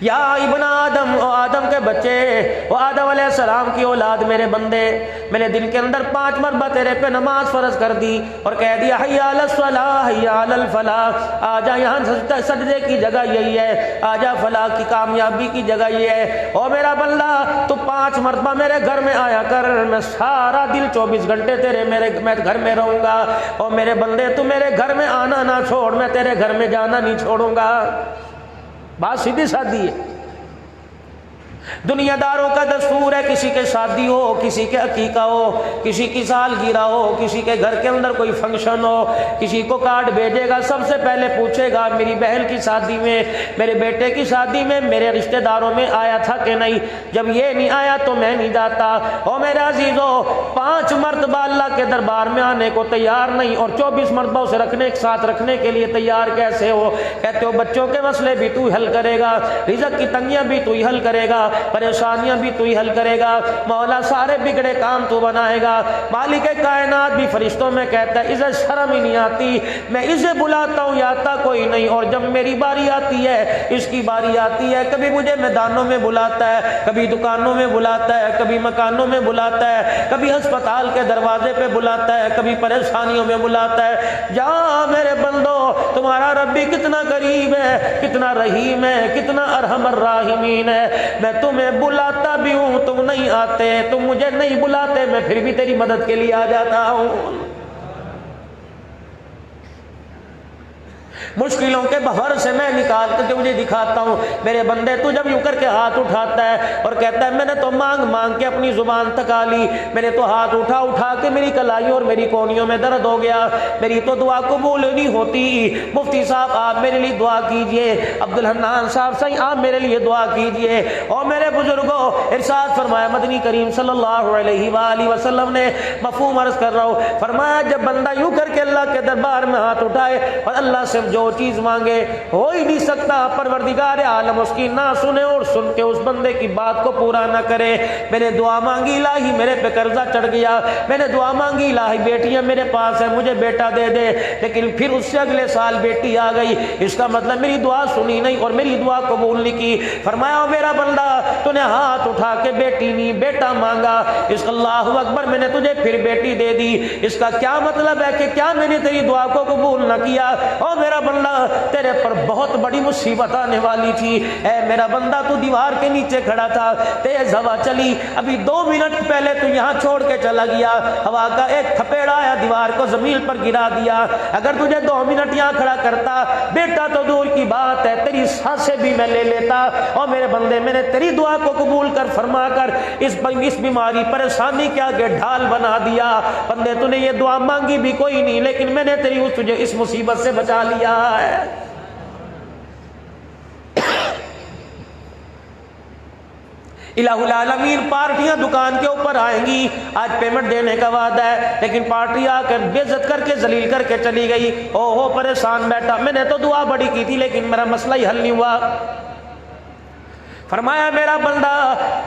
या इब्न आदम, ओ आदम के बच्चे, ओ आदम अलैहिस्सलाम की औलाद, मेरे बंदे, मैंने दिन के अंदर 5 मरतबा तेरे पे नमाज फर्ज कर दी और कह दिया हय्या अलस सलाह हय्या अलल फलाह, आजा यहाँ सजदे की जगह यही है, आजा फलाह की कामयाबी की जगह ये है। ओ मेरा बंदा, तू 5 मरतबा मेरे घर में आया कर, मैं सारा दिन 24 घंटे मैं घर में रहूंगा। और मेरे बंदे, तू मेरे घर में आना ना छोड़, मैं तेरे घर में जाना नहीं छोड़ूंगा। बात सीधी सादी है। दुनियादारों का दस्तूर है, किसी के शादी हो, किसी के अकीका हो, किसी की सालगिरह हो, किसी के घर के अंदर कोई फंक्शन हो, किसी को कार्ड भेजेगा, सबसे पहले पूछेगा मेरी बहन की शादी में, मेरे बेटे की शादी में, मेरे रिश्तेदारों में आया था कि नहीं। जब ये नहीं आया तो मैं नहीं जाता। और मेरे अजीजों, 5 मरतबा अल्लाह के दरबार में आने को तैयार नहीं और 24 मरतबा उसे साथ रखने के लिए तैयार कैसे हो? कहते हो बच्चों के मसले भी तू हल करेगा, रिज़्क़ की तंगियां भी तू ही हल करेगा, परेशानियां भी तू ही हल करेगा, मौला सारे बिगड़े काम तू बनाएगा। मालिक कायनात भी फरिश्तों में कहता है इसे शर्म ही नहीं आती, मैं इसे बुलाता हूँ आता कोई नहीं, और जब मेरी बारी आती है, इसकी बारी आती है, कभी मुझे मैदानों में बुलाता है, कभी दुकानों में बुलाता है, कभी मकानों में बुलाता है, कभी अस्पताल के दरवाजे पे बुलाता है, कभी परेशानियों में बुलाता है। जा मेरे बंदो, तुम्हारा रब्बी कितना करीब है, कितना रहीम है, कितना अरहमर राहिमीन है। मैं तुम्हें बुलाता भी हूं, तुम नहीं आते, तुम मुझे नहीं बुलाते, मैं फिर भी तेरी मदद के लिए आ जाता हूं। मुश्किलों के भंवर से मैं निकाल करके मुझे दिखाता हूँ। मेरे बंदे, तू जब यूं करके हाथ उठाता है और कहता है मैंने तो मांग मांग के अपनी जुबान थका ली, मैंने तो हाथ उठा उठा के मेरी कलाई और मेरी कोहनियों में दर्द हो गया, मेरी तो दुआ कबूल नहीं होती। मुफ्ती साहब आप मेरे लिए दुआ कीजिए, अब्दुल हन्नान साहब सही आप मेरे लिए दुआ कीजिए। और मेरे बुजुर्गों, इरशाद फरमाया मदनी करीम सल्लल्लाहु अलैहि वसल्लम ने, मफहूम अर्ज कर रहा हूँ, फरमाया जब बंदा यूं करके अल्लाह के दरबार में हाथ उठाए और अल्लाह से जो चीज मांगे, हो ही नहीं सकता परवरदिगार आलम उसकी ना सुने और सुन के उस बंदे की बात को पूरा ना करे। मैंने दुआ मांगी इलाही मेरे पे कर्जा चढ़ गया, मैंने दुआ मांगी इलाही बेटियां मेरे पास है, मुझे बेटा दे दे, लेकिन फिर उससे अगले साल बेटी आ गई, इसका मतलब मेरी दुआ सुनी नहीं और मेरी दुआ कबूल नहीं की। फरमाया मेरा बंदा, तूने हाथ उठा के बेटी नहीं बेटा मांगा, इसका अल्लाहु अकबर मैंने तुझे फिर बेटी दे दी, इसका क्या मतलब है कि क्या मैंने तेरी दुआ को कबूल ना किया? और मेरा बंदा, तेरे पर बहुत बड़ी मुसीबत आने वाली थी। ऐ मेरा बंदा, तू दीवार के नीचे खड़ा था, तेज हवा चली, अभी 2 मिनट पहले तू यहाँ छोड़ के चला गया, हवा का एक थपेड़ा आया दीवार को जमीन पर गिरा दिया। अगर तुझे 2 मिनट यहाँ खड़ा करता, बेटा तो दूर की बात है, तेरी सांसें भी मैं ले लेता। और मेरे बंदे, मैंने तेरी दुआ को कबूल कर फरमा कर इस बीमारी परेशानी के आगे ढाल बना दिया। बंदे, तूने ये दुआ मांगी भी कोई नहीं, लेकिन मैंने तुझे इस मुसीबत से बचा लिया है। इलाहुल आलमीन, पार्टियां दुकान के ऊपर आएंगी, आज पेमेंट देने का वादा है, लेकिन पार्टी आकर बेइज्जत करके जलील करके चली गई। ओहो परेशान बैठा, मैंने तो दुआ बड़ी की थी लेकिन मेरा मसला ही हल नहीं हुआ। फरमाया मेरा बंदा,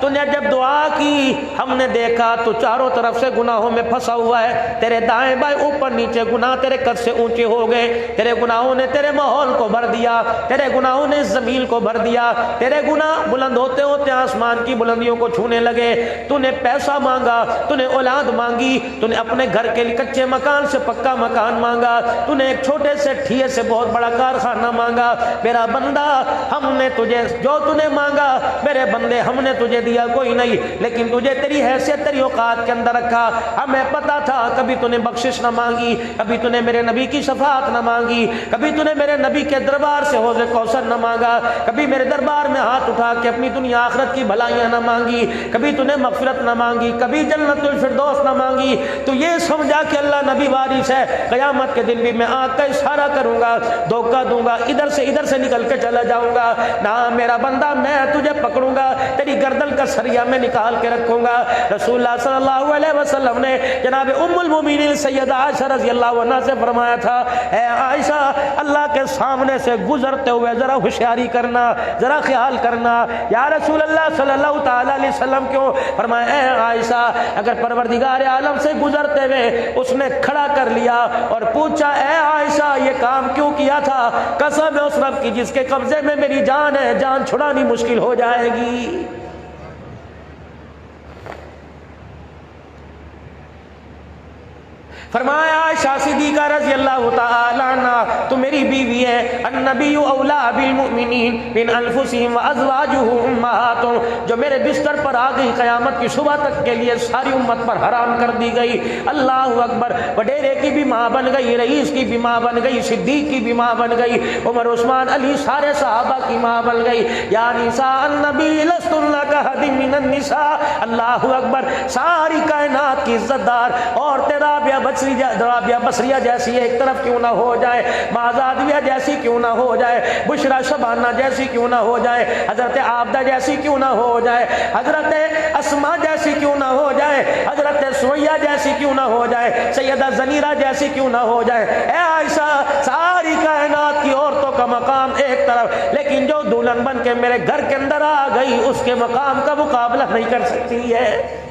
तूने जब दुआ की हमने देखा तो चारों तरफ से गुनाहों में फंसा हुआ है, तेरे दाएं बाएं ऊपर नीचे गुनाह तेरे कद से ऊंचे हो गए, तेरे गुनाहों ने तेरे माहौल को भर दिया, तेरे गुनाहों ने जमीन को भर दिया, तेरे गुनाह बुलंद होते होते आसमान की बुलंदियों को छूने लगे। तूने पैसा मांगा, तूने औलाद मांगी, तूने अपने घर के लिए कच्चे मकान से पक्का मकान मांगा, तूने एक छोटे से ठिये से बहुत बड़ा कारखाना मांगा। मेरा बंदा, हमने तुझे जो तूने मांगा मेरे बंदे हमने तुझे दिया कोई नहीं, लेकिन तुझे तेरी हैसियत तेरी औकात के अंदर रखा। हमें पता था कभी तूने बख्शिश ना मांगी, कभी तूने मेरे नबी की शफाअत ना मांगी, कभी तूने मेरे नबी के दरबार से हौज़े कौसर ना मांगा, कभी मेरे दरबार में हाथ उठा के अपनी दुनिया आखिरत की भलाइयां ना मांगी, कभी तूने मग़फ़िरत ना मांगी, कभी जन्नतुल फिरदौस ना मांगी। तो ये समझा कि अल्लाह नबी वारिस है, क़यामत के दिन भी मैं आँख का इशारा करूंगा, धोखा दूंगा, इधर से निकल के चला जाऊंगा। ना मेरा बंदा, मैं तुझे पकड़ूंगा, तेरी गर्दन का सरिया में निकाल के रखूंगा। रसूलुल्लाह सल्लल्लाहु अलैहि वसल्लम ने जनाब उम्मुल मोमिनीन सैयदा आयशा रज़ी अल्लाहु अन्हा से फरमाया था, ए आयशा, अल्लाह के सामने से गुजरते हुए जरा होशियारी करना, जरा ख्याल करना। या रसूल अल्लाह सल्लल्लाहु ताला अलैहि वसल्लम, क्यों? फरमाया, ए आयशा, अगर परवरदिगार आलम से गुजरते हुए उसने खड़ा कर लिया और पूछा, ए आयशा, ये काम क्यों किया था? कसम है उस रब की जिसके कब्जे में मेरी जान है, जान छुड़ानी मुश्किल हो जाएगी। फरमाया, आयशा सिद्दीक़ा रज़ी अल्लाहु ताला अन्हा, तू मेरी बीवी है। अन्नबिय्यु औला बिल मुमिनीन मिन अनफुसिहिम व अज़वाजुहु उम्महातुहुम, जो मेरे बिस्तर पर आ गई क़यामत की सुबह तक के लिए सारी उम्मत पर हराम कर दी गई। अल्लाहु अकबर। वडेरे की भी माँ बन गई, रईस की भी माँ बन गई, सिद्दीक की भी माँ बन गई, उमर उस्मान अली सारे सहाबा की माँ बन गई। या निसा अन्नबी लस्तुन्ना कहदिम मिनन निसा। अल्लाहु अकबर। सारी कायनात की इज्जतदार औरतें राबिया बसरिया जैसी एक तरफ क्यों ना हो जाए, माजादिया जैसी क्यों ना हो जाए, बुशरा शबाना जैसी क्यों ना हो जाए, हजरत आबदा जैसी क्यों ना हो जाए, हजरत अस्मा जैसी क्यों ना हो जाए, हजरत सुमैया जैसी क्यों ना हो जाए, सैयदा जनीरा जैसी क्यों ना हो जाए। ए आयशा, सारी कायनात की औरतों का मकाम एक तरफ, लेकिन जो दुल्हन बन के मेरे घर के अंदर आ गई उसके मकाम का मुकाबला नहीं कर सकती है।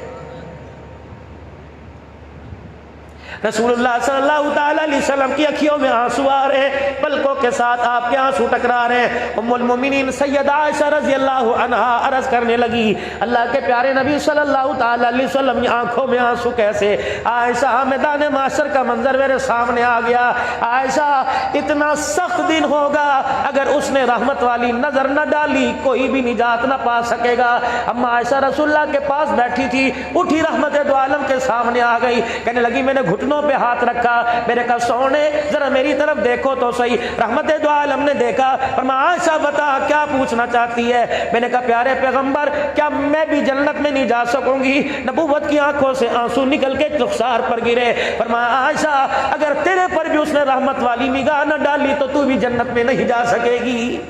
रसूलुल्लाह सल्लल्लाहु ताला अलैहि वसल्लम की अखियों में आंसू आ रहे हैं, पलकों के साथ आपके आंसू टकरा रहे हैं। उम्मुल मोमिनीन सैयदा आयशा रज़ी अल्लाहु अन्हा अर्ज करने लगी, अल्लाह के प्यारे नबी सल्लल्लाहु ताला अलैहि वसल्लम की आंखों में आंसू कैसे? आयशा, मैदान माशर का मंजर मेरे सामने आ गया। आयशा, इतना सख्त दिन होगा, अगर उसने रहमत वाली नजर न डाली कोई भी निजात न पा सकेगा। अम्मा आयशा रसूलुल्लाह के पास बैठी थी, उठी रहमत दो आलम के सामने आ गई, कहने लगी, मैंने घुटनों पे हाथ रखा, मेरे कहा, सोने जरा मेरी तरफ देखो तो सही। रहमत दो आलम ने देखा, फरमाया, आयशा बता क्या पूछना चाहती है? मैंने कहा, प्यारे पैगंबर, क्या मैं भी जन्नत में नहीं जा सकूंगी? नबूवत की आंखों से आंसू निकल के रुखसार पर गिरे। फरमाया, आयशा, अगर तेरे पर भी उसने रहमत वाली निगाह न डाली तो तू भी जन्नत में नहीं जा सकेगी।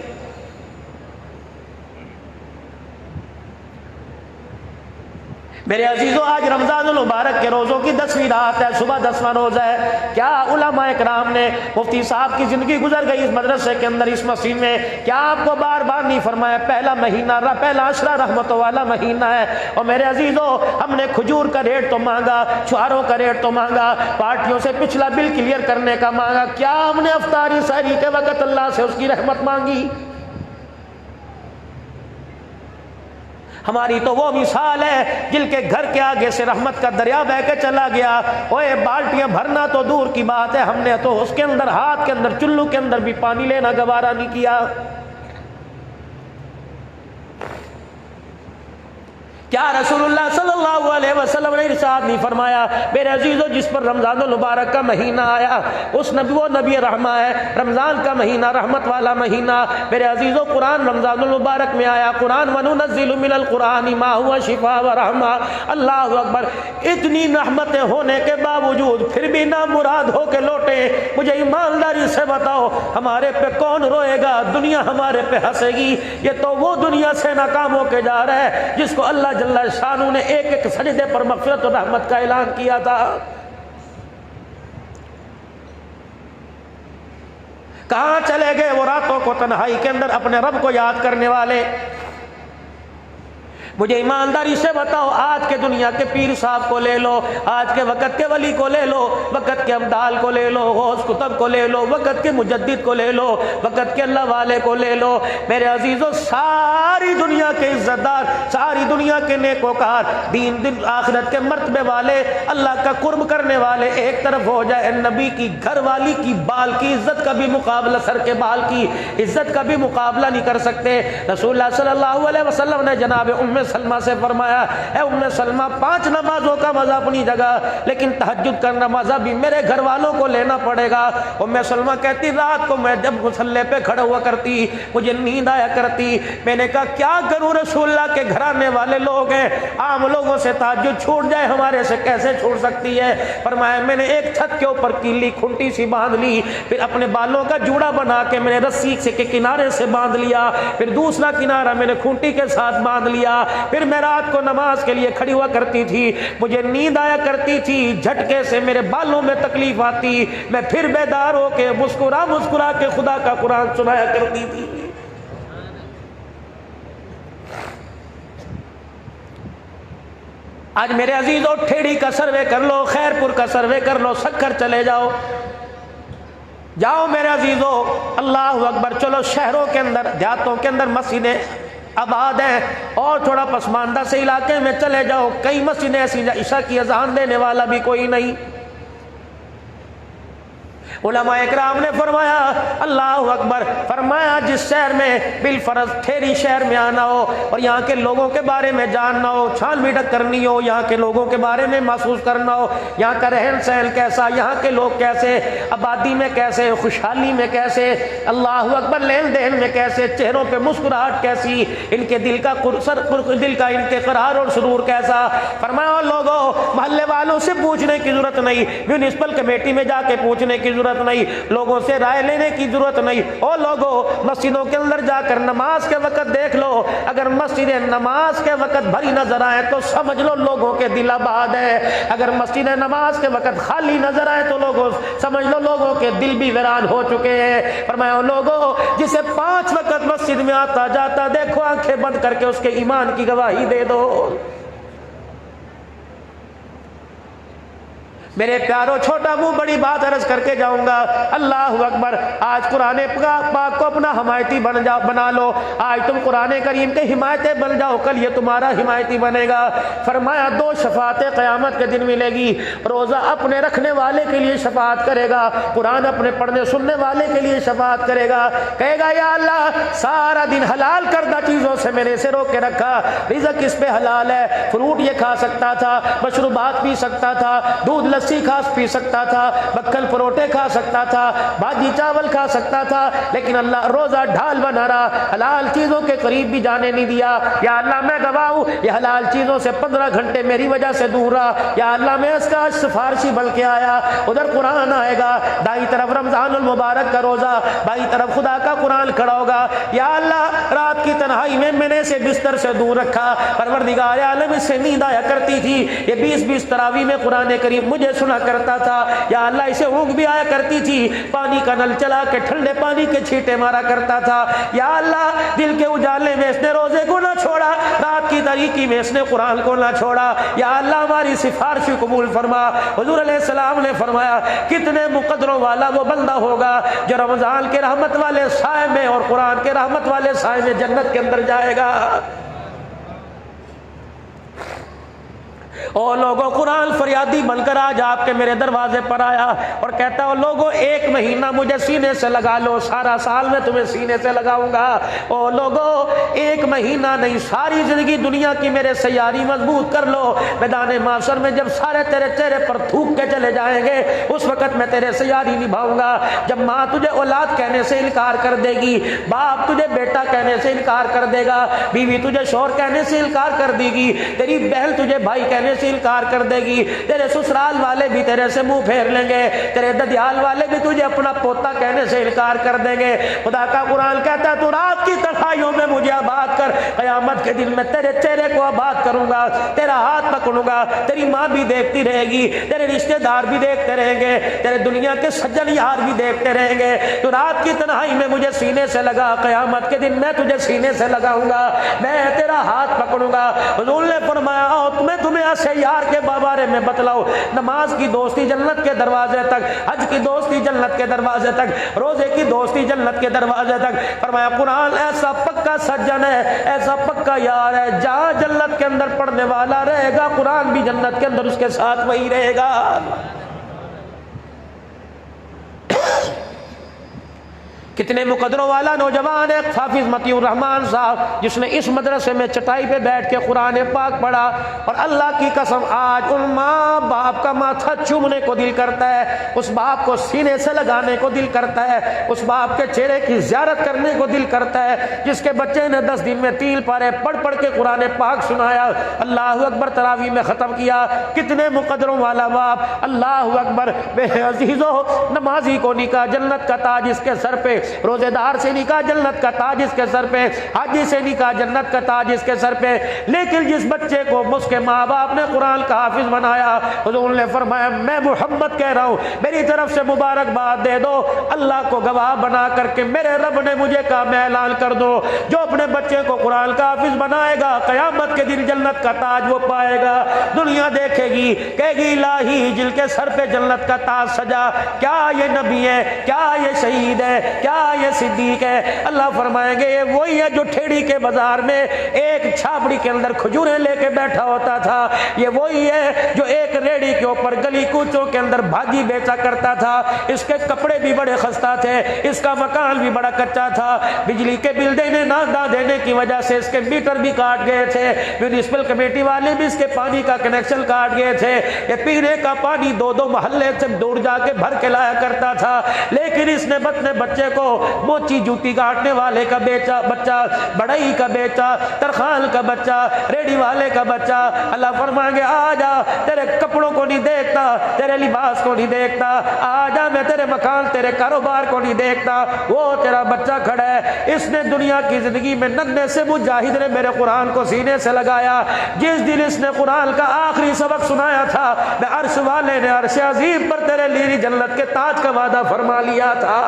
मेरे अजीजों, आज रमजानुल मुबारक के रोज़ों की 10वीं रात है, सुबह 10वां रोज़ा है। क्या उलमाए किराम ने, मुफ्ती साहब की ज़िंदगी गुजर गई इस मदरसे के अंदर, इस मस्जिद में, क्या आपको बार बार नहीं फरमाया पहला महीना, पहला अशरा रहमतों वाला महीना है? और मेरे अजीजों, हमने खजूर का रेट तो मांगा, छुआरों का रेट तो मांगा, पार्टियों से पिछला बिल क्लियर करने का मांगा, क्या हमने अफ्तारी सहरी के वक़्त अल्लाह से उसकी रहमत मांगी? हमारी तो वो मिसाल है जिनके घर के आगे से रहमत का दरिया बह के चला गया। ओए, बाल्टियां भरना तो दूर की बात है, हमने तो उसके अंदर, हाथ के अंदर, चुल्लू के अंदर भी पानी लेना गवारा नहीं किया। क्या रसूलुल्लाह सल्लल्लाहु अलैहि वसल्लम ने इरशाद नहीं फरमाया? मेरे अजीजों, जिस पर रमजानुल मुबारक का महीना आया उस नबी, वो नबी रहमा है। रमजान का महीना रहमत वाला महीना। मेरे अजीजों, कुरान रमजानुल मुबारक में आया, कुरान वनुनज़्ज़िलु मिनल कुरानी मा हुवा शिफा व रहमा। अल्लाहु अकबर। इतनी रहमतें होने के बावजूद फिर भी ना मुराद हो के लौटे। मुझे ईमानदारी से बताओ, हमारे पे कौन रोएगा? दुनिया हमारे पे हंसेगी। ये तो वो दुनिया से नाकाम होके जा रहा है जिसको अल्लाह जल्ला शानू ने एक एक सजदे पर मग़फ़िरत और रहमत का ऐलान किया था। कहां चले गए वो रातों को तन्हाई के अंदर अपने रब को याद करने वाले? मुझे ईमानदारी से बताओ, आज के दुनिया के पीर साहब को ले लो, आज के वक़्त के वली को ले लो, वक़्त के अब्दाल को ले लो, गौस कुतुब को ले लो, वक़्त के मुजद्दिद को ले लो, वक़्त के अल्लाह वाले को ले लो। मेरे अजीज़ों, सारी दुनिया के इज्जतदार, सारी दुनिया के नेकोकार, दीन दिन आखिरत के मर्तबे वाले, अल्लाह का कुर्ब करने वाले एक तरफ हो जाए, नबी की घर वाली की बाल की इज्जत का भी मुकाबला, सर के बाल की इज्जत का भी मुकाबला नहीं कर सकते। रसूलुल्लाह सल्लल्लाहु अलैहि वसल्लम ने जनाब उम्मे सलमा से फरमाया, ए उम्मे सलमा, 5 नमाजों का मजा अपनी जगह, लेकिन तहज्जुद करना मजा भी मेरे घर वालों को लेना पड़ेगा। उम्मे सलमा कहती, रात को मैं जब मुसल्ले पे खड़ा हुआ करती मुझे नींद आया करती। मैंने कहा क्या करूं, रसूलुल्लाह के घराने वाले लोग हैं, आम लोगों से तहज्जुद छूट जाए, हमारे से कैसे छूट सकती है। फरमाया मैंने एक छत के ऊपर कीली खुंटी सी बांध ली, फिर अपने बालों का जूड़ा बना के मैंने रस्सी से के किनारे से बांध लिया, फिर दूसरा किनारा मैंने खूंटी के साथ बांध लिया। फिर मैं रात को नमाज के लिए खड़ी हुआ करती थी, मुझे नींद आया करती थी, झटके से मेरे बालों में तकलीफ आती, मैं फिर बेदार होके मुस्कुरा मुस्कुरा के खुदा का कुरान सुनाया करती थी। आज मेरे अजीजों, ठेड़ी का सर्वे कर लो, खैरपुर का सर्वे कर लो, सक्कर चले जाओ, जाओ मेरे अजीजों, अल्लाह अकबर। चलो शहरों के अंदर, देहातों के अंदर मस्जिदें आबाद हैं, और थोड़ा पसमानदा से इलाके में चले जाओ, कई मस्जिदें ऐसी ईशा की अजान देने वाला भी कोई नहीं। उलमा इकराम ने फरमाया, अल्लाह अकबर, फरमाया जिस शहर में बिलफरज ठेरी शहर में आना हो और यहाँ के लोगों के बारे में जानना हो, छान बीटक करनी हो, यहाँ के लोगों के बारे में महसूस करना हो, यहाँ का रहन सहन कैसा, यहाँ के लोग कैसे, आबादी में कैसे, खुशहाली में कैसे, अल्लाह अकबर, लेन देन में कैसे, चेहरों पे मुस्कुराहट कैसी, इनके दिल का इनके करार और सुरूर कैसा। फरमाया लोगों, मोहल्ले वालों से पूछने की जरूरत नहीं, म्यूनिसिपल कमेटी में जाके पूछने की जरूरत नहीं, लोगों से राय लेने की जरूरत नहीं। ओ लोगों, मस्जिदों के अंदर जाकर नमाज के वक्त देख लो, अगर मस्जिद नमाज के वक्त भरी नजर आए तो समझ लो लोगों के दिल आबाद है, अगर मस्जिद नमाज के वक्त खाली नजर आए तो लोगों समझ लो लोगों के दिल भी वीरान हो चुके हैं। फरमाया लोगों, जिसे 5 वक्त मस्जिद में आता जाता देखो, आंखें बंद करके उसके ईमान की गवाही दे दो। मेरे प्यारो, छोटा मुंह बड़ी बात अर्ज करके जाऊंगा, अल्लाह अकबर। आज कुरान पाक को अपना हिमायती बना लो, आज तुम कुरान करीम के हिमायती बन जाओ, कल ये तुम्हारा हिमायती बनेगा। फरमाया 2 शफातें क़यामत के दिन मिलेगी, रोज़ा अपने रखने वाले के लिए शफात करेगा, कुरान अपने पढ़ने सुनने वाले के लिए शफात करेगा, कहेगा या अल्लाह सारा दिन हलाल करदा चीज़ों से मैंने इसे रोक के रखा, रिज़्क़ किस पे हलाल है, फ्रूट ये खा सकता था, मशरूबात पी सकता था, दूध लस्सी घास पी सकता था, बक्कल परोठे खा सकता था, भाजी चावल खा सकता था, लेकिन अल्लाह रोजा ढाल बना रहा, हलाल चीजों के करीब भी जाने नहीं दिया। या अल्लाह मैं गवाह हूं, ये हलाल चीजों से 15 घंटे मेरी वजह से दूर रहा। या अल्लाह मैं इसका सिफारशी बन के आया, उधर कुरान आएगा, दाई तरफ रमजानुल मुबारक का रोजा, बाई तरफ खुदा का कुरान खड़ा होगा। या अल्लाह रात की तन्हाई में मैंने इसे बिस्तर से दूर रखा, परवरदिगार आलम इससे नींद आया करती थी, ये 20-20 तरावी में कुरान करीम मुझे सुना करता था। या अल्लाह इसे ऊँग भी आया करती थी, पानी का नल चला के ठंडे पानी के छींटे मारा करता था। या अल्लाह दिल के उजाले में इसने रोजे को ना छोड़ा, रात की तारीकी में इसने कुरान को ना छोड़ा। या अल्लाह हमारी सिफारिश कबूल फरमा। हुजूर अलैहिस्सलाम ने फरमाया, कितने मुकद्दरों वाला वो बंदा होगा जो रमजान के रहमत वाले साए में और कुरान के रहमत वाले साए में जन्नत के अंदर जाएगा। ओ लोगों, कुरान फरियादी बनकर आज आपके मेरे दरवाजे पर आया और कहता हो लोगों 1 महीना मुझे सीने से लगा लो, सारा साल मैं तुम्हें सीने से लगाऊंगा। ओ लोगों, 1 महीना नहीं, सारी जिंदगी दुनिया की मेरे सैयारी मजबूत कर लो, मैदान माशर में जब सारे तेरे चेहरे पर थूक के चले जाएंगे उस वक्त मैं तेरे सैयारी निभाऊंगा। जब माँ तुझे औलाद कहने से इनकार कर देगी, बाप तुझे बेटा कहने से इनकार कर देगा, बीवी तुझे शौहर कहने से इनकार कर देगी, तेरी बहन तुझे भाई कहने से इनकार कर देगी, तेरे ससुराल वाले भी तेरे से मुंह फेर लेंगे, तेरे ददियाल वाले भी तुझे अपना पोता कहने से इनकार कर देंगे। खुदा का कुरान कहता है तू रात की तन्हाइयों में मुझे आबाद कर, कयामत के दिन मैं तेरे चेहरे को आबाद करूंगा, तेरा हाथ पकड़ूंगा, तेरी माँ भी देखती रहेगी, तेरे रिश्तेदार भी देखते रहेंगे, तेरे दुनिया के सज्जन यार भी देखते रहेंगे। तो रात की तन्हाई में मुझे सीने से लगा, कयामत के दिन मैं तुझे सीने से लगाऊंगा, मैं तेरा हाथ पकड़ूंगा। हुजूर ने फरमाया मैं तुम्हें ऐसे यार के बारे में बतलाओ, नमाज की दोस्ती जन्नत के दरवाजे तक, हज की दोस्ती जन्नत के दरवाजे तक, रोजे की दोस्ती जन्नत के दरवाजे तक। फरमाया कुरान ऐसा पक्का सज्जन है, ऐसा पक्का यार है, जहां जन्नत के अंदर पढ़ने वाला रहेगा कुरान भी जन्नत के अंदर उसके साथ वही रहेगा। कितने मुकदरों वाला नौजवान है हाफिज मतीउर रहमान साहब, जिसने इस मदरसे में चटाई पे बैठ के कुरान पाक पढ़ा, और अल्लाह की कसम आज उन माँ बाप का माथा चूमने को दिल करता है, उस बाप को सीने से लगाने को दिल करता है, उस बाप के चेहरे की ज़ियारत करने को दिल करता है, जिसके बच्चे ने 10 दिन में 3 पारे पढ़ पढ़ के कुरान पाक सुनाया, अल्लाह अकबर तरावी में ख़त्म किया। कितने मुकदरों वाला बाप, अल्लाह अकबर। मेरे अजीज़ों, नमाजी को निकाह जन्नत का ताज इसके सर पे, रोजेदार से निकाह जन्नत का ताज इसके सर पे, हाजी से निकाह जन्नत का ताज इसके सर पे। लेकिन जिस बच्चे को उसके माँ बाप ने कुरान का हाफिज बनाया, हुजूर ने फरमाया मैं मोहम्मद कह रहा हूँ, मेरी तरफ से मुबारकबाद दे दो, अल्लाह को गवाह बना करके मेरे रब ने मुझे कहा मैं ऐलान कर दो, जो अपने बच्चे को कुरान का हाफिज बनाएगा कयामत के दिन जन्नत का ताज वो पाएगा। दुनिया देखेगी, कहेगी इलाही जिनके सर पे जन्नत का ताज सजा, क्या ये नबी है, क्या ये शहीद है, क्या ये सिद्दीक है? अल्लाह फरमाएंगे ये वही है जो ठेड़ी के बाजार में एक छाबड़ी के अंदर खजूरें लेके बैठा होता था, ये वही है जो एक रेड़ी के ऊपर गली कूचों के अंदर भाजी बेचा करता था, इसके कपड़े भी बड़े खस्ता थे, इसका मकान भी बड़ा कच्चा था, बिजली के बिल देने ना देने की वजह से इसके मीटर भी काट गए थे, म्यूनिसिपल कमेटी वाले भी इसके पानी का कनेक्शन काट गए थे, ये पीने का पानी 2-2 मोहल्ले से दूर जाके भर के लाया करता था। लेकिन इसने अपने बच्चे को मोची जूती काटने वाले का बेचा बच्चा, बड़ई का बेचा, तरखान का बच्चा, रेडी वाले का बच्चा, अल्लाह फरमाएंगे आ जा, तेरे कपड़ों को नहीं देखता, तेरे लिबास को नहीं देखता, आ जा मैं तेरे मकान तेरे कारोबार को नहीं देखता, वो तेरा बच्चा खड़ा है। इसने दुनिया की जिंदगी में नन्हे से मुजाहिद ने मेरे कुरान को सीने से लगाया। जिस दिन इसने कुरान का आखिरी सबक सुनाया था, मैं अर्श वाले ने अर्श अजीम पर तेरे लिए जन्नत के ताज का वादा फरमा लिया था।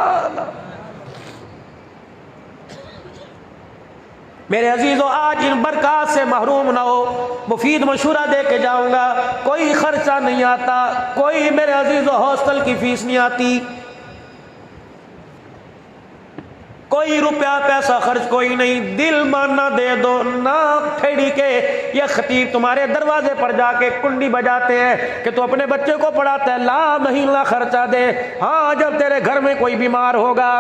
मेरे अजीजों, आज इन बरकत से महरूम ना हो, मुफीद मशूरा दे के जाऊंगा, कोई खर्चा नहीं आता, कोई मेरे अजीजों हॉस्टल की फीस नहीं आती, कोई रुपया पैसा खर्च कोई नहीं, दिल मानना दे दो ना ठेड़ी के ये खतीब तुम्हारे दरवाजे पर जाके कुंडी बजाते हैं कि तू अपने बच्चे को पढ़ाता है, ला महीना खर्चा दे। हाँ, जब तेरे घर में कोई बीमार होगा,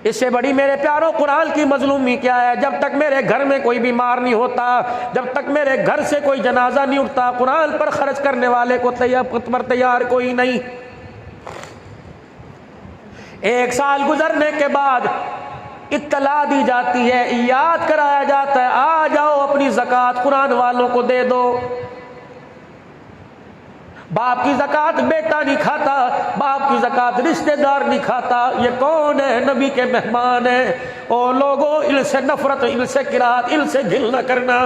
इससे बड़ी मेरे प्यारों कुरान की मजलूमी क्या है? जब तक मेरे घर में कोई बीमार नहीं होता, जब तक मेरे घर से कोई जनाजा नहीं उठता, कुरान पर खर्च करने वाले को तैयार कोई नहीं। 1 साल गुजरने के बाद इत्तला दी जाती है, याद कराया जाता है, आ जाओ अपनी ज़कात कुरान वालों को दे दो। बाप की ज़कात बेटा नहीं खाता, बाप की ज़कात रिश्तेदार नहीं खाता। ये कौन है? नबी के मेहमान है। ओ लोगों, इनसे नफरत, इनसे किरात, इनसे गिल न करना।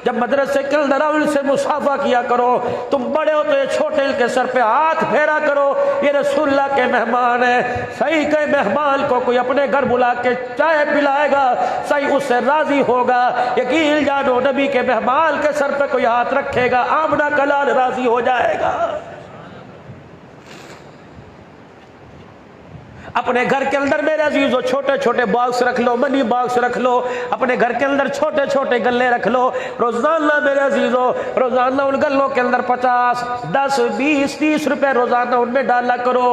जब मदरसे के अंदर आओ इनसे मुसाफा किया करो। तुम बड़े हो तो ये छोटे के सर पे हाथ फेरा करो, ये रसूलुल्लाह के मेहमान है। सही के मेहमान को कोई अपने घर बुला के चाय पिलाएगा, सही उससे राजी होगा। यकीन जानो, नबी के मेहमान के सर पे कोई हाथ रखेगा, आमना कलाल राजी हो जाएगा। अपने घर के अंदर मेरे अजीजों छोटे छोटे बॉक्स रख लो, मनी बॉक्स रख लो, अपने घर के अंदर छोटे छोटे गल्ले रख लो। रोजाना मेरे अजीजों, रोजाना उन गल्लों के अंदर 50, 10, 20, 30 रुपए रोजाना उनमें डाला करो।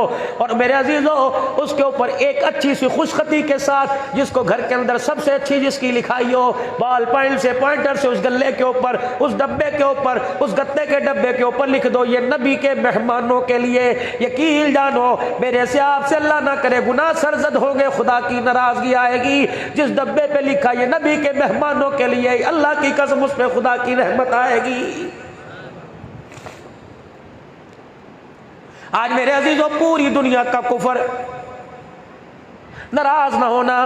और मेरे अजीजों, उसके ऊपर एक अच्छी सी खुशखती के साथ, जिसको घर के अंदर सबसे अच्छी जिसकी लिखाई हो, बॉल पॉइंट से, पॉइंटर से, उस गल्ले के ऊपर, उस डब्बे के ऊपर, उस गत्ते के डब्बे के ऊपर लिख दो, ये नबी के मेहमानों के लिए। यकीन जानो, मेरे से आपसे अल्लाह ना करे गुनाह सरजद होंगे, खुदा की नाराजगी आएगी। जिस डब्बे पे लिखा ये नबी के मेहमानों के लिए, अल्लाह की कसम उस पे खुदा की रहमत आएगी। आज मेरे अजीजों, पूरी दुनिया का कुफर, नाराज ना होना,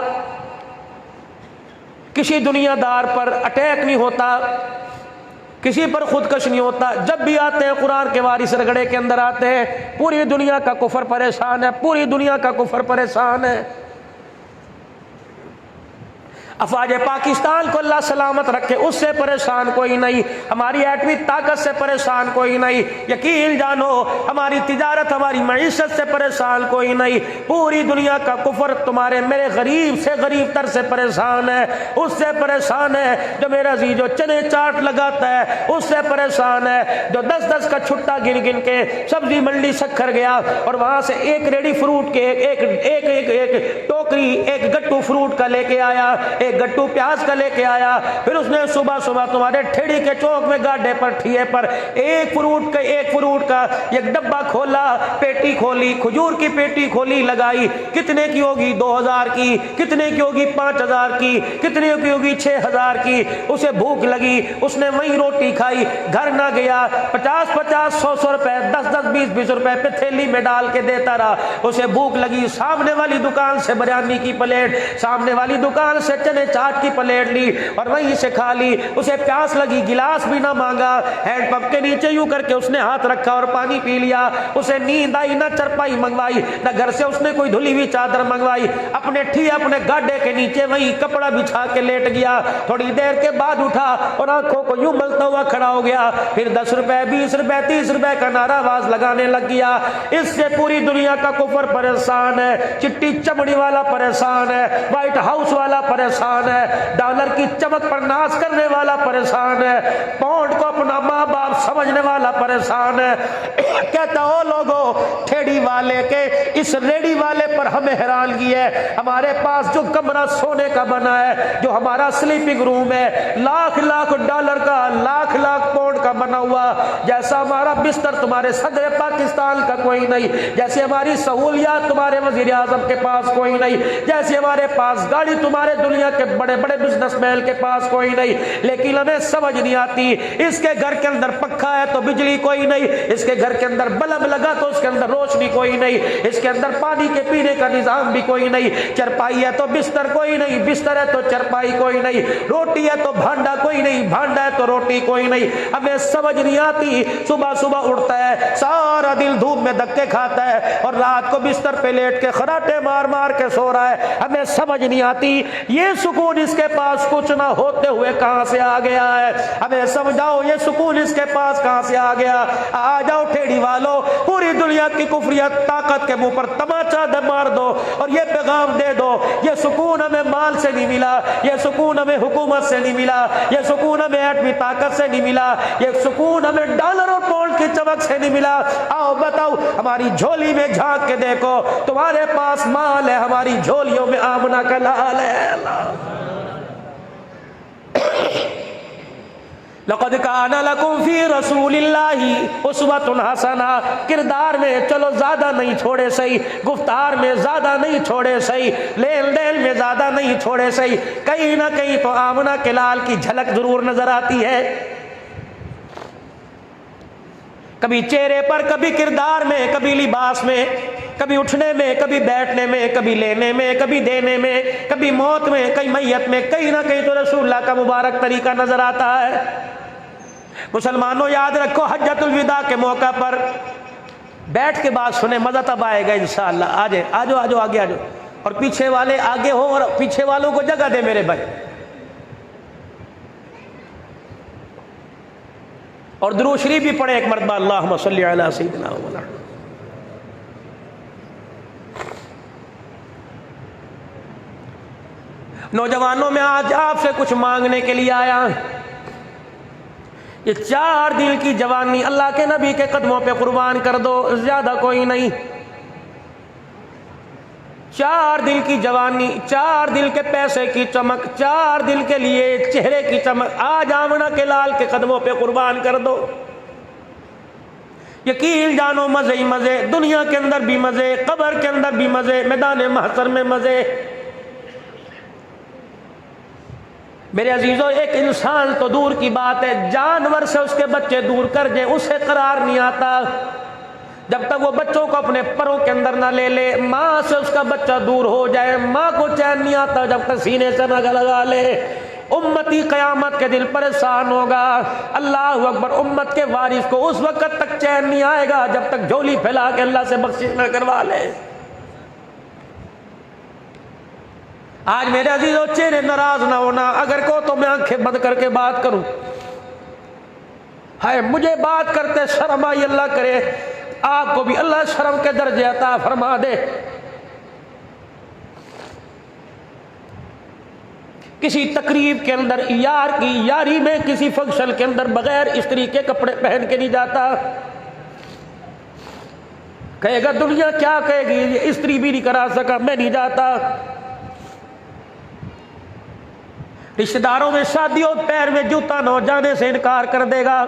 किसी दुनियादार पर अटैक नहीं होता, किसी पर खुदकश नहीं होता। जब भी आते हैं कुरान के वारिस रगड़े के अंदर आते हैं, पूरी दुनिया का कुफर परेशान है, पूरी दुनिया का कुफर परेशान है। अफवाज पाकिस्तान को अल्लाह सलामत रखे, उससे परेशान कोई नहीं। हमारी एटमी ताकत से परेशान कोई नहीं। यकीन जानो हमारी तिजारत, हमारी मईशत से परेशान कोई नहीं। पूरी दुनिया का कुफर तुम्हारे मेरे गरीब से गरीब तर से परेशान है, उससे परेशान है जो मेरा जी जो चने चाट लगाता है, उससे परेशान है जो 10-10 का छुट्टा गिन गिन के सब्जी मंडी शक्कर गया और वहां से एक रेडी फ्रूट के एक टोकरी एक गट्टू फ्रूट का लेके आया, एक गट्टू प्याज का लेके आया। फिर उसने सुबह सुबह तुम्हारे ठेड़ी के चौक में गाड्डे पर ठिए पर एक फ्रूट का एक डब्बा खोला, पेटी खोली, खजूर की पेटी खोली, लगाई। कितने की होगी? 2000 की। कितने की होगी? 5000 की। कितने की होगी? 6000 की। उसे भूख लगी, उसने वही रोटी खाई, घर ना गया। 50-50, 100-100 रुपए, 10-10, 20-20 रुपए पे थैली में डाल के देता रहा। उसे भूख लगी, सामने वाली दुकान से बिरयानी की प्लेट, सामने वाली दुकान से चने चाट की प्लेट ली और वहीं से खा ली। उसे प्यास लगी, गिलास भी ना मांगा, हैंडपंप के नीचे यूं करके उसने हाथ रखा और पानी पी लिया। उसे नींद आई, ना चरपाई मंगवाई, ना घर से उसने कोई धुली हुई चादर मंगवाई। अपने अपने गाड्डे के नीचे वही कपड़ा बिछा के लेट गया। थोड़ी देर के बाद उठा और आंखों को यूं मलता हुआ खड़ा हो गया। फिर 10 रुपए, 20 रुपए, 30 रुपए का नाराबाज लगाने लग गया। इससे पूरी दुनिया का कुफर परेशान है, चिट्टी चमड़ी वाला परेशान है, व्हाइट हाउस वाला परेशान है, डॉलर की चमक पर नाश करने वाला परेशान है, पाउंड को अपना माँ बाप समझने वाला परेशान है। कहता हो लोगों, ठेड़ी वाले के इस रेडी वाले पर हमें हैरानगी है। हमारे पास जो कमरा सोने का बना है, जो हमारा स्लीपिंग रूम है, लाख लाख डॉलर का, लाख लाख पाउंड का बना हुआ, जैसा हमारा बिस्तर तुम्हारे सदर पाकिस्तान का कोई नहीं, जैसे हमारी सहूलियत तुम्हारे वजीर आजम के पास कोई नहीं, जैसे हमारे पास गाड़ी तुम्हारे दुनिया के बड़े बड़े बिजनेसमैन के पास कोई नहीं। लेकिन हमें समझ नहीं आती, इसके घर के अंदर पक्का है तो बिजली कोई नहीं, इसके घर के अंदर बल्ब लगा तो उसके अंदर रोशनी कोई नहीं, इसके अंदर पानी के पीने का निजाम भी कोई नहीं, चरपाई है तो बिस्तर कोई नहीं, बिस्तर है तो चरपाई कोई नहीं, रोटी है तो भांडा कोई नहीं, भांडा है तो रोटी कोई नहीं। हमें समझ नहीं आती। सुबह सुबह उठता है, सारा दिन धूप में धक्के खाता है और रात को बिस्तर पे लेट के खराटे मार मार के सो रहा है। हमें समझ नहीं आती ये सुकून इसके पास कुछ ना होते हुए कहां से आ गया है। हमें समझाओ ये सुकून इसके पास कहां से आ गया। आ जाओ ठेड़ी वालों, पूरी दुनिया की कुफरियत ताकत के मुंह पर तमाचा मार दो और ये पैगाम दे दो, ये सुकून हमें माल से नहीं मिला, ये सुकून हमें हुकूमत से नहीं मिला, ये सुकून हमें एटमी ताकत से नहीं मिला, ये सुकून हमें डॉलर और पाउंड की चमक से नहीं मिला। आओ बताओ, हमारी झोली में झांक के देखो, तुम्हारे पास माल है, हमारी झोलियों में आमना का लाल है। लक़द काना लकुम फी रसूलिल्लाहि उस्वतुन हसना। किरदार में चलो ज्यादा नहीं छोड़े सही, गुफ्तार में ज्यादा नहीं छोड़े सही, लेन देन में ज्यादा नहीं छोड़े सही, कहीं ना कहीं तो आमना के लाल की झलक जरूर नजर आती है। कभी चेहरे पर, कभी किरदार में, कभी लिबास में, कभी उठने में, कभी बैठने में, कभी लेने में, कभी देने में, कभी मौत में, कहीं मैयत में, कहीं ना कहीं तो रसूलुल्लाह का मुबारक तरीका नजर आता है। मुसलमानों याद रखो, हज्जतुल विदा के मौका पर बैठ के बात सुने, मजा तब आएगा इंशाअल्लाह। आजे आजो आजो आगे आजो, और पीछे वाले आगे हो और पीछे वालों को जगह दे मेरे भाई। और दुरूद शरीफ भी पढ़े एक मरतबा, अल्लाहुम्मा सल्ली अला सय्यिदिना मुहम्मद। नौजवानों में आज आपसे कुछ मांगने के लिए आया। ये 4 दिन की जवानी अल्लाह के नबी के कदमों पे कुर्बान कर दो, ज्यादा कोई नहीं। 4 दिन की जवानी, 4 दिन के पैसे की चमक, 4 दिन के लिए चेहरे की चमक, आज आमना के लाल के कदमों पे कुर्बान कर दो। यकीन जानो मजे ही मजे, दुनिया के अंदर भी मजे, कब्र के अंदर भी मजे, मैदान महशर में मजे। मेरे अजीजों, एक इंसान तो दूर की बात है, जानवर से उसके बच्चे दूर कर दें, उसे करार नहीं आता। जब तक वो बच्चों को अपने परों के अंदर ना ले ले, माँ से उसका बच्चा दूर हो जाए, माँ को चैन नहीं आता जब तक सीने से न लगा ले। उम्मती क़यामत के दिन परेशान होगा। अल्लाह अकबर। उम्मत के वारिस को उस वक्त तक चैन नहीं आएगा जब तक झोली फैला के अल्लाह से बख्शिश न करवा ले। आज मेरे अजीजों चेहरे नाराज ना होना, अगर को तो मैं आंखें बंद करके बात करूं। हाय मुझे बात करते शर्म आई, अल्लाह करे आपको भी अल्लाह शर्म के दर्जे अता फरमा दे। किसी तकरीब के अंदर यार की यारी में किसी फंक्शन के अंदर बगैर स्त्री के कपड़े पहन के नहीं जाता। कहेगा दुनिया क्या कहेगी, ये स्त्री भी नहीं करा सका, मैं नहीं जाता। रिश्तेदारों में शादियों पैर में जूता न जाने से इनकार कर देगा।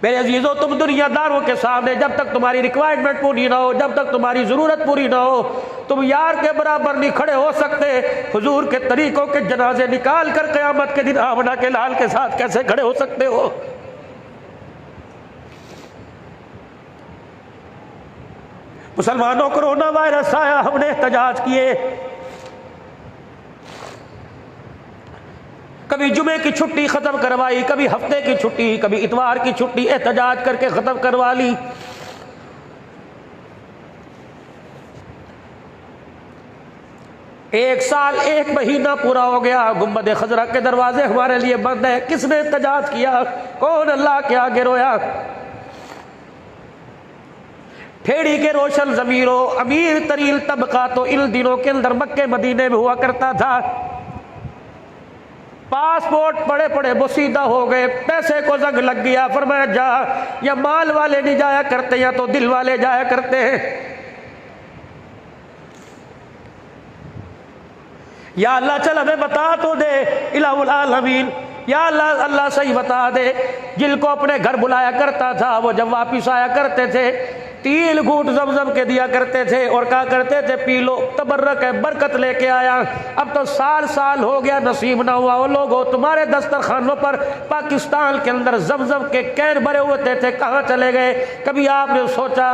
मेरे अजीजों तुम दुनियादारों के सामने जब तक तुम्हारी रिक्वायरमेंट पूरी ना हो, जब तक तुम्हारी जरूरत पूरी ना हो, तुम यार के बराबर नहीं खड़े हो सकते। हुजूर के तरीकों के जनाजे निकाल कर क़यामत के दिन आमना के लाल के साथ कैसे खड़े हो सकते हो। मुसलमानों कोरोना वायरस आया, हमने एहतजाज किए। कभी जुमे की छुट्टी खत्म करवाई, कभी हफ्ते की छुट्टी, कभी इतवार की छुट्टी एहतजाज करके खत्म करवा ली। एक साल एक महीना पूरा हो गया, गुम्बद खजरा के दरवाजे हमारे लिए बंद है। किसने एहतजाज किया? कौन अल्लाह के आगे रोया? ठेड़ी के रोशन जमीरों, अमीर तरीन तबका तो इन दिनों के अंदर मक्के मदीने में हुआ करता था। पासपोर्ट पड़े पड़े बोसीदा हो गए, पैसे को जंग लग गया। फरमाया जा, या माल वाले नहीं जाया करते या तो दिल वाले जाया करते हैं। या अल्लाह चल हमें बता तो दे, इलाहुल आलमीन, या अल्लाह अल्लाह सही बता दे। जिनको अपने घर बुलाया करता था वो जब वापिस आया करते थे 3 घूंट ज़मज़म के दिया करते थे और कहा करते थे पी लो, तबर्रक है, बरकत लेके आया। अब तो साल साल हो गया, नसीब ना हुआ। वो लोगों तुम्हारे दस्तरखानों पर पाकिस्तान के अंदर ज़मज़म के कैन भरे हुए थे, कहाँ चले गए? कभी आपने सोचा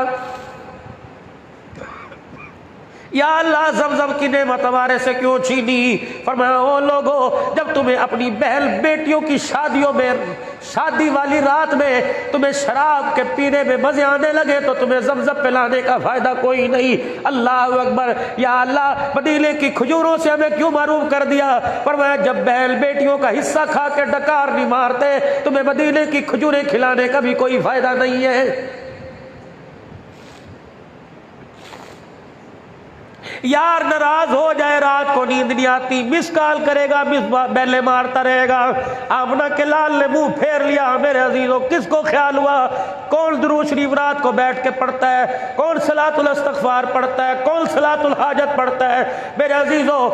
या अल्लाह ज़मज़म की नेमत हमारे से क्यों छीनी? फरमाया ओ लोगों, जब तुम्हें अपनी बहन बेटियों की शादियों में, शादी वाली रात में तुम्हें शराब के पीने में मजे आने लगे तो तुम्हें ज़मज़म पिलाने का फायदा कोई नहीं। अल्लाह अकबर। या अल्लाह मदीने की खजूरों से हमें क्यों महरूम कर दिया? फरमाया जब बहन बेटियों का हिस्सा खा के डकार नहीं मारते तुम्हें मदीने की खजूरें खिलाने का भी कोई फायदा नहीं है। यार नाराज हो जाए, रात को नींद नहीं आती, मिस कॉल करेगा, मिस बेले मारता रहेगा। आमना के लाल ने मुंह फेर लिया। मेरे अजीजों किसको ख्याल हुआ कौन दुरूद शरीफ रात को बैठ के पढ़ता है, कौन सलातुल इस्तिग़फ़ार पढ़ता है, कौन सलातुल हाजत पढ़ता है? मेरे अजीजों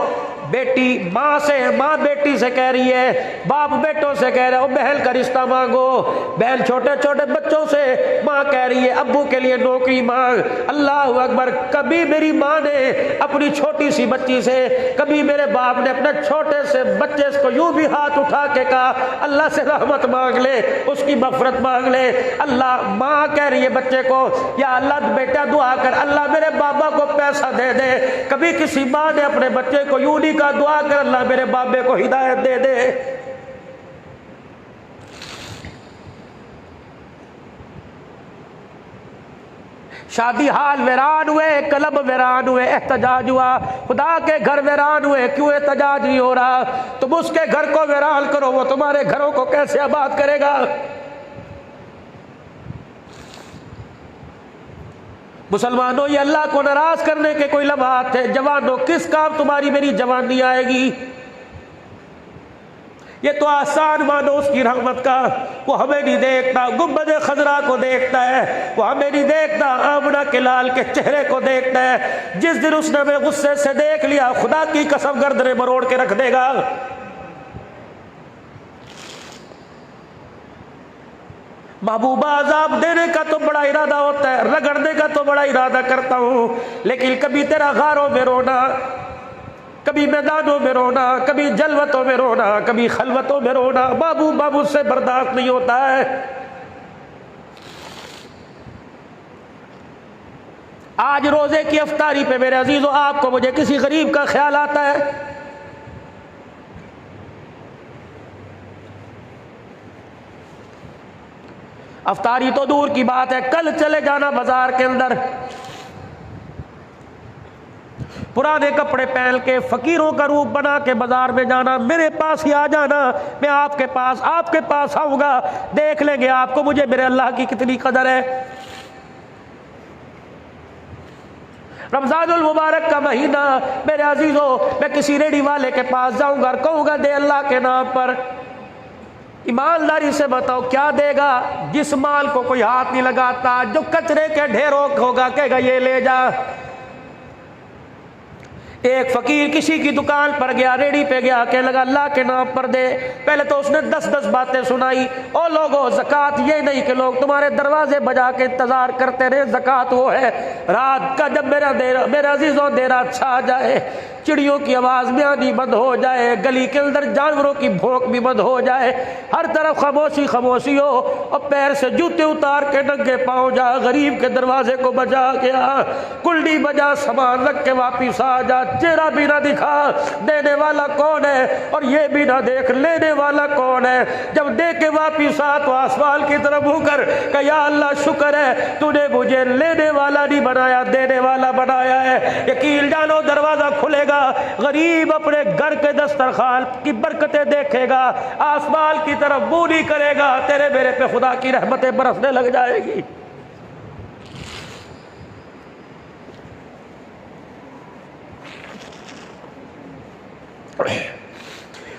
बेटी माँ से, माँ बेटी से कह रही है, बाप बेटों से कह रहा है बहन का रिश्ता मांगो। बहन छोटे छोटे बच्चों से माँ कह रही है अब्बू के लिए नौकरी मांग। अल्लाह अकबर। कभी मेरी माँ ने अपनी छोटी सी बच्ची से, कभी मेरे बाप ने अपने छोटे से बच्चे को यूं भी हाथ उठा के कहा अल्लाह से रहमत मांग ले, उसकी मग़फ़िरत मांग ले। अल्लाह, माँ कह रही है बच्चे को या अल्लाह बेटा दुआ कर, अल्लाह मेरे बाबा को पैसा दे दे। कभी किसी माँ ने अपने बच्चे को यूं नहीं कहा दुआ कर अल्लाह मेरे बाबे को हिदायत दे दे। शादी हाल वीरान हुए, कलब वीरान हुए, एहतजाज हुआ। खुदा के घर वीरान हुए, क्यों एहतजाज नहीं हो रहा? तुम उसके घर को वीरान करो, वो तुम्हारे घरों को कैसे आबाद करेगा? मुसलमानों, ये अल्लाह को नाराज करने के कोई लम्हात थे। जवानों, किस काम तुम्हारी मेरी जवानी आएगी? ये तो आसान मानो उसकी रहमत का। वो हमें नहीं देखता, गुम्बद खजरा को देखता है, वो हमें नहीं देखता, आमना के लाल के चेहरे को देखता है। जिस दिन उसने हमें गुस्से से देख लिया, खुदा की कसम गर्दनें मरोड़ के रख देगा। महबूबा अजाब देने का तो बड़ा इरादा होता है, रगड़ने का तो बड़ा इरादा करता हूं, लेकिन कभी तेरा गारों में रोना, कभी मैदानों में रोना, कभी जलवतों में रोना, कभी खलवतों में रोना बाबू बाबू से बर्दाश्त नहीं होता है। आज रोजे की अफ्तारी पे मेरे अजीजों आपको मुझे किसी गरीब का ख्याल आता है? अफ्तारी तो दूर की बात है, कल चले जाना बाजार के अंदर, पुराने कपड़े पहन के फकीरों का रूप बना के बाजार में जाना, मेरे पास ही आ जाना, मैं आपके पास आऊंगा, देख लेंगे आपको मुझे मेरे अल्लाह की कितनी कदर है। रमजानुल मुबारक का महीना मेरे अजीजों, मैं किसी रेडी वाले के पास जाऊंगा और कहूंगा दे अल्लाह के नाम पर। ईमानदारी से बताओ क्या देगा? जिस माल को कोई हाथ नहीं लगाता, जो कचरे के ढेरों होगा, कहेगा ये ले जा। एक फकीर किसी की दुकान पर गया, रेडी पे गया, कहने लगा अल्लाह के नाम पर दे। पहले तो उसने 10-10 बातें सुनाई। ओ लोगों, ज़कात ये नहीं कि लोग तुम्हारे दरवाजे बजा के इंतजार करते रहे, ज़कात वो है रात का जब मेरा अजीजों देर अच्छा आ जाए, चिड़ियों की आवाज़ भी आनी बंद हो जाए, गली के अंदर जानवरों की भौंक भी बंद हो जाए, हर तरफ खामोशी खामोशी हो, और पैर से जूते उतार के नंगे पाँव जा गरीब के दरवाजे को बजा के आ, कुल्डी बजा, सामान रख के वापिस आ जा, चेहरा भी ना दिखा देने वाला कौन है और ये भी ना देख लेने वाला कौन है। जब दे के वापिस आ तो आसमान की तरफ होकर कहा या अल्लाह शुक्र है तूने मुझे लेने वाला नहीं बनाया, देने वाला बनाया है। यकीन जानो दरवाजा खुलेगा, गरीब अपने घर के दस्तरखान की बरकतें देखेगा, आसमान की तरफ मुंह नहीं करेगा, तेरे मेरे पे खुदा की रहमतें बरसने लग जाएगी।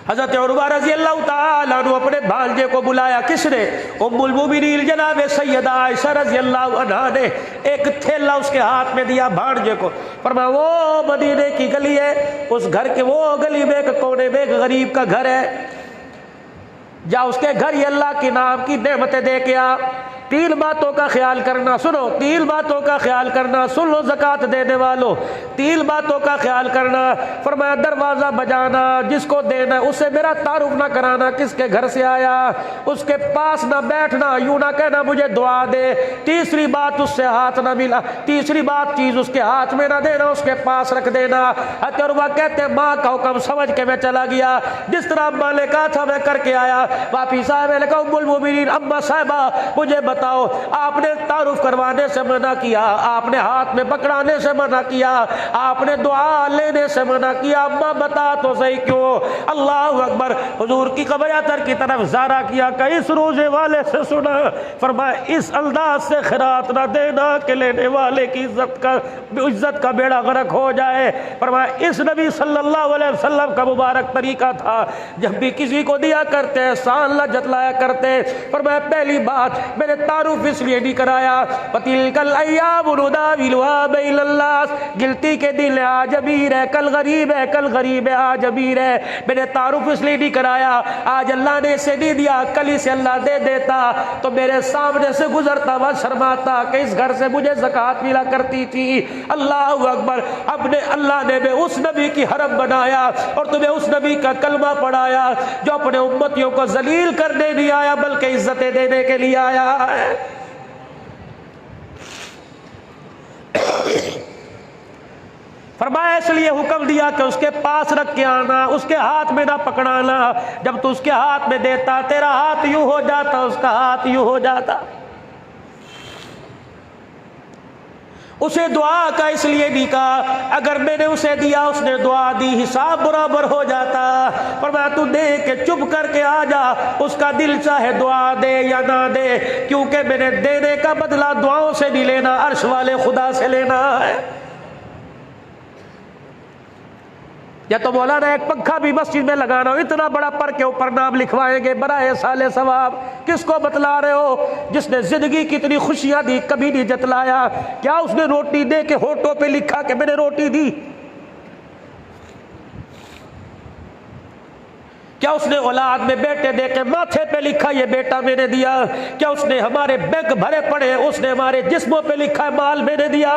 हज़रत उर्वा रज़ी अल्लाह ताला अन्हु अपने भांजे को बुलाया। किसने? उम्मुल मोमिनीन जनाब सैयदा आयशा रज़ी अल्लाह अन्हा ने एक थैला उसके हाथ में दिया भांजे को। फरमाया वो मदीने की गली है, उस घर के वो गली में एक कोने में एक गरीब का घर है, जा उसके घर ये अल्लाह के नाम की नेमतें दे के आ। 3 बातों का ख्याल करना, सुनो 3 बातों का ख्याल करना, सुन लो ज़कात देने वालों, 3 बातों का ख्याल करना। फरमाया दरवाज़ा बजाना, जिसको देना उसे मेरा तारुफ ना कराना किसके घर से आया, उसके पास ना बैठना, यूं ना कहना मुझे दुआ दे। तीसरी बात उससे हाथ ना मिला, तीसरी बात चीज़ उसके हाथ में ना देना, उसके पास रख देना। हज़रत कहते माँ का हुक्म समझ के मैं चला गया, जिस तरह अम्मा ने कहा था मैं करके आया। वापिस आया, मैंने कहा उम्मुल मोमिनीन अम्मा साहिबा मुझे बताओ, आपने तारुफ करवाने से मना किया, आपने हाथ में पकड़ाने से मना किया, आपने दुआ लेने से मना किया, अम्मा बता तो सही क्यों? अल्लाह अकबर। हुजूर की कब्र अतर की तरफ ज़ारा किया, कई इस रोजे वाले से सुना, फरमाया इस अंदाज से खैरात ना देना कि लेने वाले की इज्जत का बेड़ा गर्क हो जाए। फरमाया इस नबी सल्लल्लाहु अलैहि वसल्लम का मुबारक तरीका था, जब भी किसी को दिया करते सान ला जतलाया करते। फरमाया पहली बात मैंने तारुफ इसलिए नहीं कराया, पतिलकल अय्याम नुदाविलुहा बैनन्नास, गिलती के दिन आज अमीर है कल गरीब है, कल गरीब है आज अमीर है। मैंने तारुफ इसलिए नहीं कराया, आज अल्लाह ने इसे नहीं दिया कल इसे अल्लाह दे देता तो मेरे सामने से गुजरता हुआ शर्माता कि इस घर से मुझे ज़कात मिला करती थी। अल्लाह अकबर। अपने अल्लाह ने उस नबी की हरम बनाया और तुम्हें उस नबी का कलमा पढ़ाया जो अपने उम्मतियों को जलील करने नहीं आया बल्कि इज्जतें देने के लिए आया है। फरमाया इसलिए हुक्म दिया कि उसके पास रख के आना, उसके हाथ में ना पकड़ाना। जब तू उसके हाथ में देता तेरा हाथ यूं हो जाता, उसका हाथ यूं हो जाता। उसे दुआ का इसलिए नहीं कहा, अगर मैंने उसे दिया उसने दुआ दी हिसाब बराबर हो जाता। फरमाया तू दे के चुप करके आ जा, उसका दिल चाहे दुआ दे या ना दे, क्योंकि मैंने देने का बदला दुआओं से नहीं लेना, अर्श वाले खुदा से लेना है। या तो मौलाना एक पंखा भी मस्जिद में लगाना हो, इतना बड़ा पर के ऊपर नाम लिखवाएंगे बराए साले सवाब। किसको बतला रहे हो? जिसने जिंदगी की इतनी खुशियां दी कभी नहीं जतलाया। क्या उसने रोटी दे के होठों पे लिखा कि मैंने रोटी दी? क्या उसने औलाद में बेटे दे के माथे पे लिखा ये बेटा मैंने दिया? क्या उसने हमारे बैंक भरे पड़े उसने हमारे जिस्मों पे लिखा माल मैंने दिया?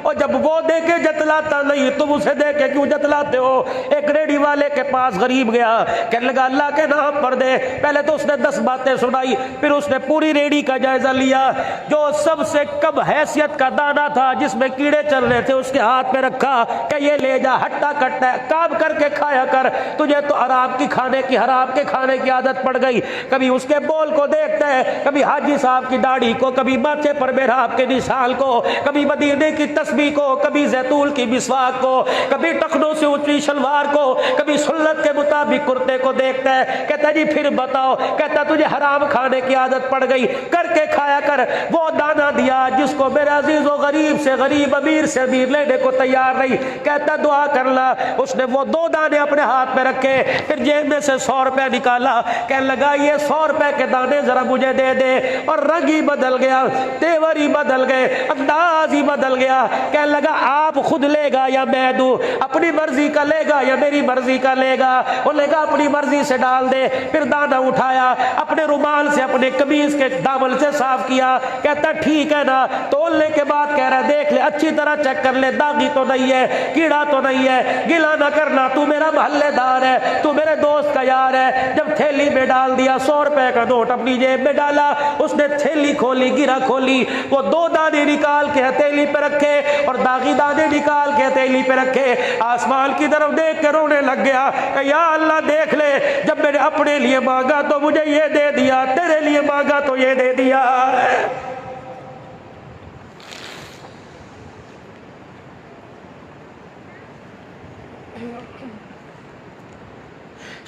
और जब वो दे के जतलाता नहीं तुम उसे दे के क्यों जतलाते हो? एक रेडी वाले के पास गरीब गया, कहने लगा अल्लाह के नाम पर दे। पहले तो उसने 10 बातें सुनाई, फिर उसने पूरी रेडी का जायजा लिया। जो सबसे कम हैसियत का दाना था जिसमें कीड़े चल रहे थे उसके हाथ में रखा कि ये ले जा, हट्टा कट्टा काम करके खाया कर, तुझे तो आराम की खाने की हराम के खाने की आदत पड़ गई। कभी उसके बोल को देखता है, कभी हाजी साहब की दाढ़ी को, कभी माथे पर मेहराब के निशान को, कभी मदीने की तस्बीह को, कभी जैतून की मिसवाक को, कभी टखनों से ऊंची शलवार को, कभी सुन्नत के मुताबिक कुर्ते को देखता है। कहता जी फिर बताओ, कहता तुझे हराम खाने की आदत पड़ गई, करके खाया कर। वो दाना दिया जिसको मेरे अजीज व गरीब से गरीब, अमीर से अमीर लेने को तैयार नहीं। कहता दुआ करना। उसने वो 2 दाने अपने हाथ में रखे, फिर जेब में से 100 रुपया निकाला, कहने लगा ये 100 रुपए के दाने जरा मुझे दे दे। और रंग ही बदल गया, तेवर ही बदल गए, अंदाज ही बदल गया। कहने लगा आप खुद लेगा या मैं दूं, अपनी मर्जी का लेगा या मेरी मर्जी का लेगा? वो लेगा अपनी मर्जी से डाल दे। फिर दाना उठाया, अपने रुमाल से अपने कमीज के दामन से साफ किया। कहता ठीक है ना? तोलने के बाद कह रहा देख ले, अच्छी तरह चेक कर ले, दागी तो नहीं है, कीड़ा तो नहीं है, गिला ना करना, तू मेरा मोहल्लेदार है, तू मेरे दोस्त का यार है। जब थैली में डाल दिया, 100 रुपए का नोट अपनी जेब में डाला, उसने थैली खोली, गिरा खोली, वो 2 दाने निकाल के हथेली पे रखे और दागी दाने निकाल के हथेली पे रखे। आसमान की तरफ देख के रोने लग गया, या अल्लाह देख ले, जब मैंने अपने लिए मांगा तो मुझे ये दे दिया, तेरे लिए मांगा तो ये दे दिया।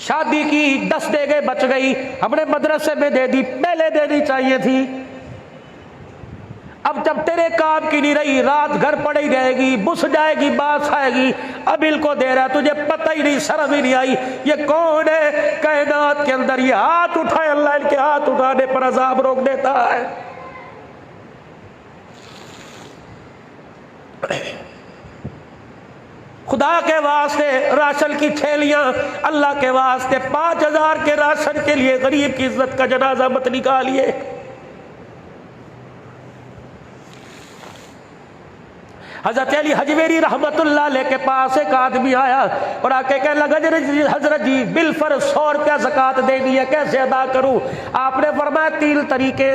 शादी की 10 देगे बच गई, हमने मदरसे में दे दी, पहले देनी चाहिए थी। अब जब तेरे काम की नहीं रही, रात घर पड़ी रहेगी, बुस जाएगी, बात आएगी, अब इनको दे रहा, तुझे पता ही नहीं, शर्म ही नहीं आई। ये कौन है कायनात के अंदर ये हाथ उठाए? अल्लाह इनके हाथ उठाने पर अजाब रोक देता है। खुदा के वास्ते राशन की थैलियां, अल्लाह के वास्ते 5000 के राशन के लिए गरीब की इज्जत का जनाजा मत निकालिए। हजरत अली हजवेरी रहमतुल्लाह अलैह के पास एक आदमी आया और आके कहने लगा हजरत जी बिलफर 100 रुपया ज़कात देनी है, कैसे अदा करूं? आपने फरमाया 3 तरीके,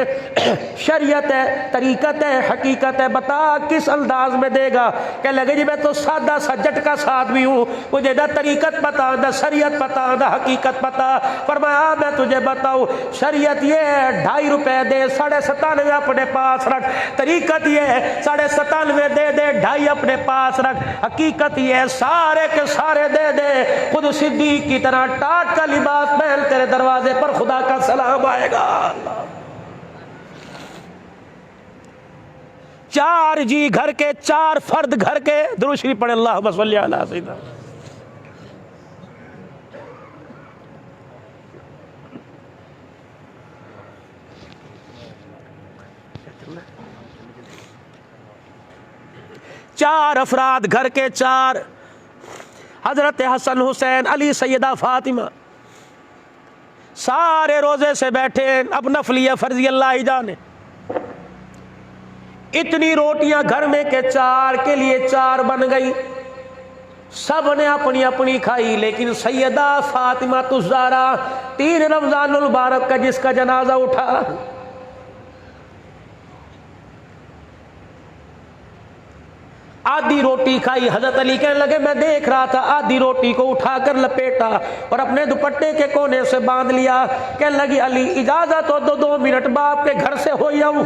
शरीयत है, तरीकत है, हकीकत है, बता किस अंदाज में देगा? कहने लगे जी मैं तो सादा सा झटका सा आदमी हूँ, मुझे ना तरीकत पता, ना शरीयत पता, ना हकीकत पता। फरमाया मैं तुझे बताऊँ, शरीयत ये है 2.5 रुपए दे, 97.5 अपने पास रख। तरीकत ये है 97.5 दे दे, 2.5 अपने पास रख। हकीकत ये है सारे के सारे दे दे, खुद सिद्दीक की तरह टाट का लिबास पहन तेरे दरवाजे पर खुदा का सलाम आएगा। 4 जी घर के, 4 फर्द घर के, दुरूद शरीफ पढ़े अल्लाहुम्मा सल्ली अला सय्यिदना। चार अफराद घर के, 4, हजरत हसन हुसैन अली सैयदा फातिमा, सारे रोजे से बैठे, अब नफलिया फर्जी अल्लाह ही जाने। इतनी रोटियां घर में के 4 के लिए 4 बन गई, सब ने अपनी अपनी खाई, लेकिन सैयदा फातिमा तुज़ारा 3 रमजानुल मुबारक का जिसका जनाजा उठा, आधी रोटी खाई। हजरत अली कहने लगे मैं देख रहा था, आधी रोटी को उठाकर लपेटा और अपने दुपट्टे के कोने से बांध लिया। कहने लगी अली इजाजत हो तो 2 मिनट बाप के घर से हो आऊं।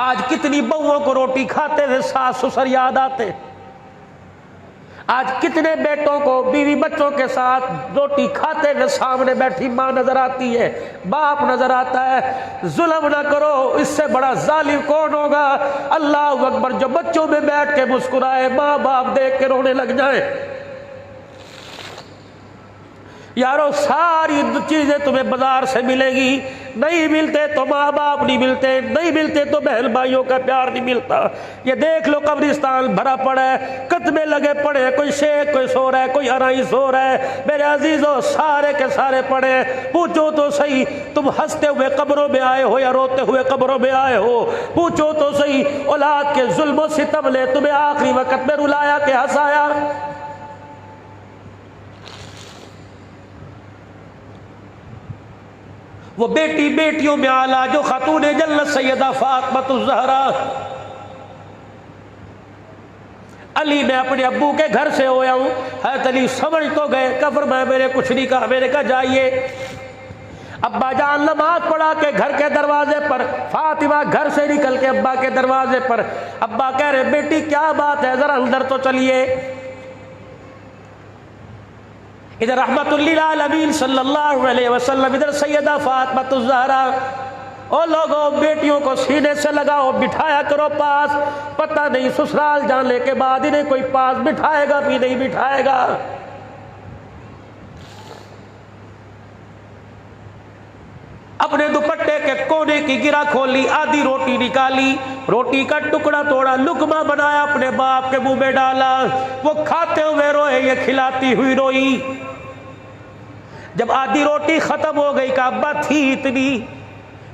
आज कितनी बहुओं को रोटी खाते हुए सास ससुर याद आते, आज कितने बेटों को बीवी बच्चों के साथ रोटी खाते हुए सामने बैठी माँ नजर आती है, बाप नजर आता है। जुल्म ना करो, इससे बड़ा जालिम कौन होगा? अल्लाह अकबर, जो बच्चों में बैठ के मुस्कुराए, माँ बाप देख के रोने लग जाए। यारो सारी चीजें तुम्हें बाजार से मिलेगी, नहीं मिलते तो माँ बाप नहीं मिलते, नहीं मिलते तो बहन भाइयों का प्यार नहीं मिलता। ये देख लो कब्रिस्तान भरा पड़ा है, कत्मे लगे पड़े हैं, कोई शेख कोई सो रहा है, कोई अराई सो रहा है। मेरे अजीजों सारे के सारे पड़े हैं। पूछो तो सही, तुम हंसते हुए कब्रों में आए हो या रोते हुए कब्रों में आए हो? पूछो तो सही, औलाद के जुल्म सितम ने तुम्हें आखिरी वक्त में रुलाया के हंसाया? वो बेटी बेटियों में आला जो खातून जन्नत सैयदा फातिमा ज़हरा अली मैं अपने अब्बू के घर से होया हूँ। हज़रत अली समझ तो गए, कब्र में मेरे कुछ नहीं कहा। मैंने कहा जाइए। अब्बा जान नमाज पढ़ा के घर के दरवाजे पर, फातिमा घर से निकल के अब्बा के दरवाजे पर। अब्बा कह रहे बेटी क्या बात है, जरा अंदर तो चलिए। इधर रहमतुल्लिल आलमीन सल्लल्लाहु अलैहि वसल्लम, इधर सैयदा फातिमा ज़हरा। ओ लोगों, बेटियों को सीने से लगाओ, बिठाया करो पास। पता नहीं ससुराल जाने के बाद इन्हें कोई पास बिठाएगा भी नहीं बिठाएगा। अपने दुपट्टे के कोने की गिरा खोली, आधी रोटी निकाली, रोटी का टुकड़ा तोड़ा, लुकमा बनाया, अपने बाप के मुंह में डाला। वो खाते हुए रोए, ये खिलाती हुई रोई। जब आधी रोटी खत्म हो गई का अब्बा थी इतनी,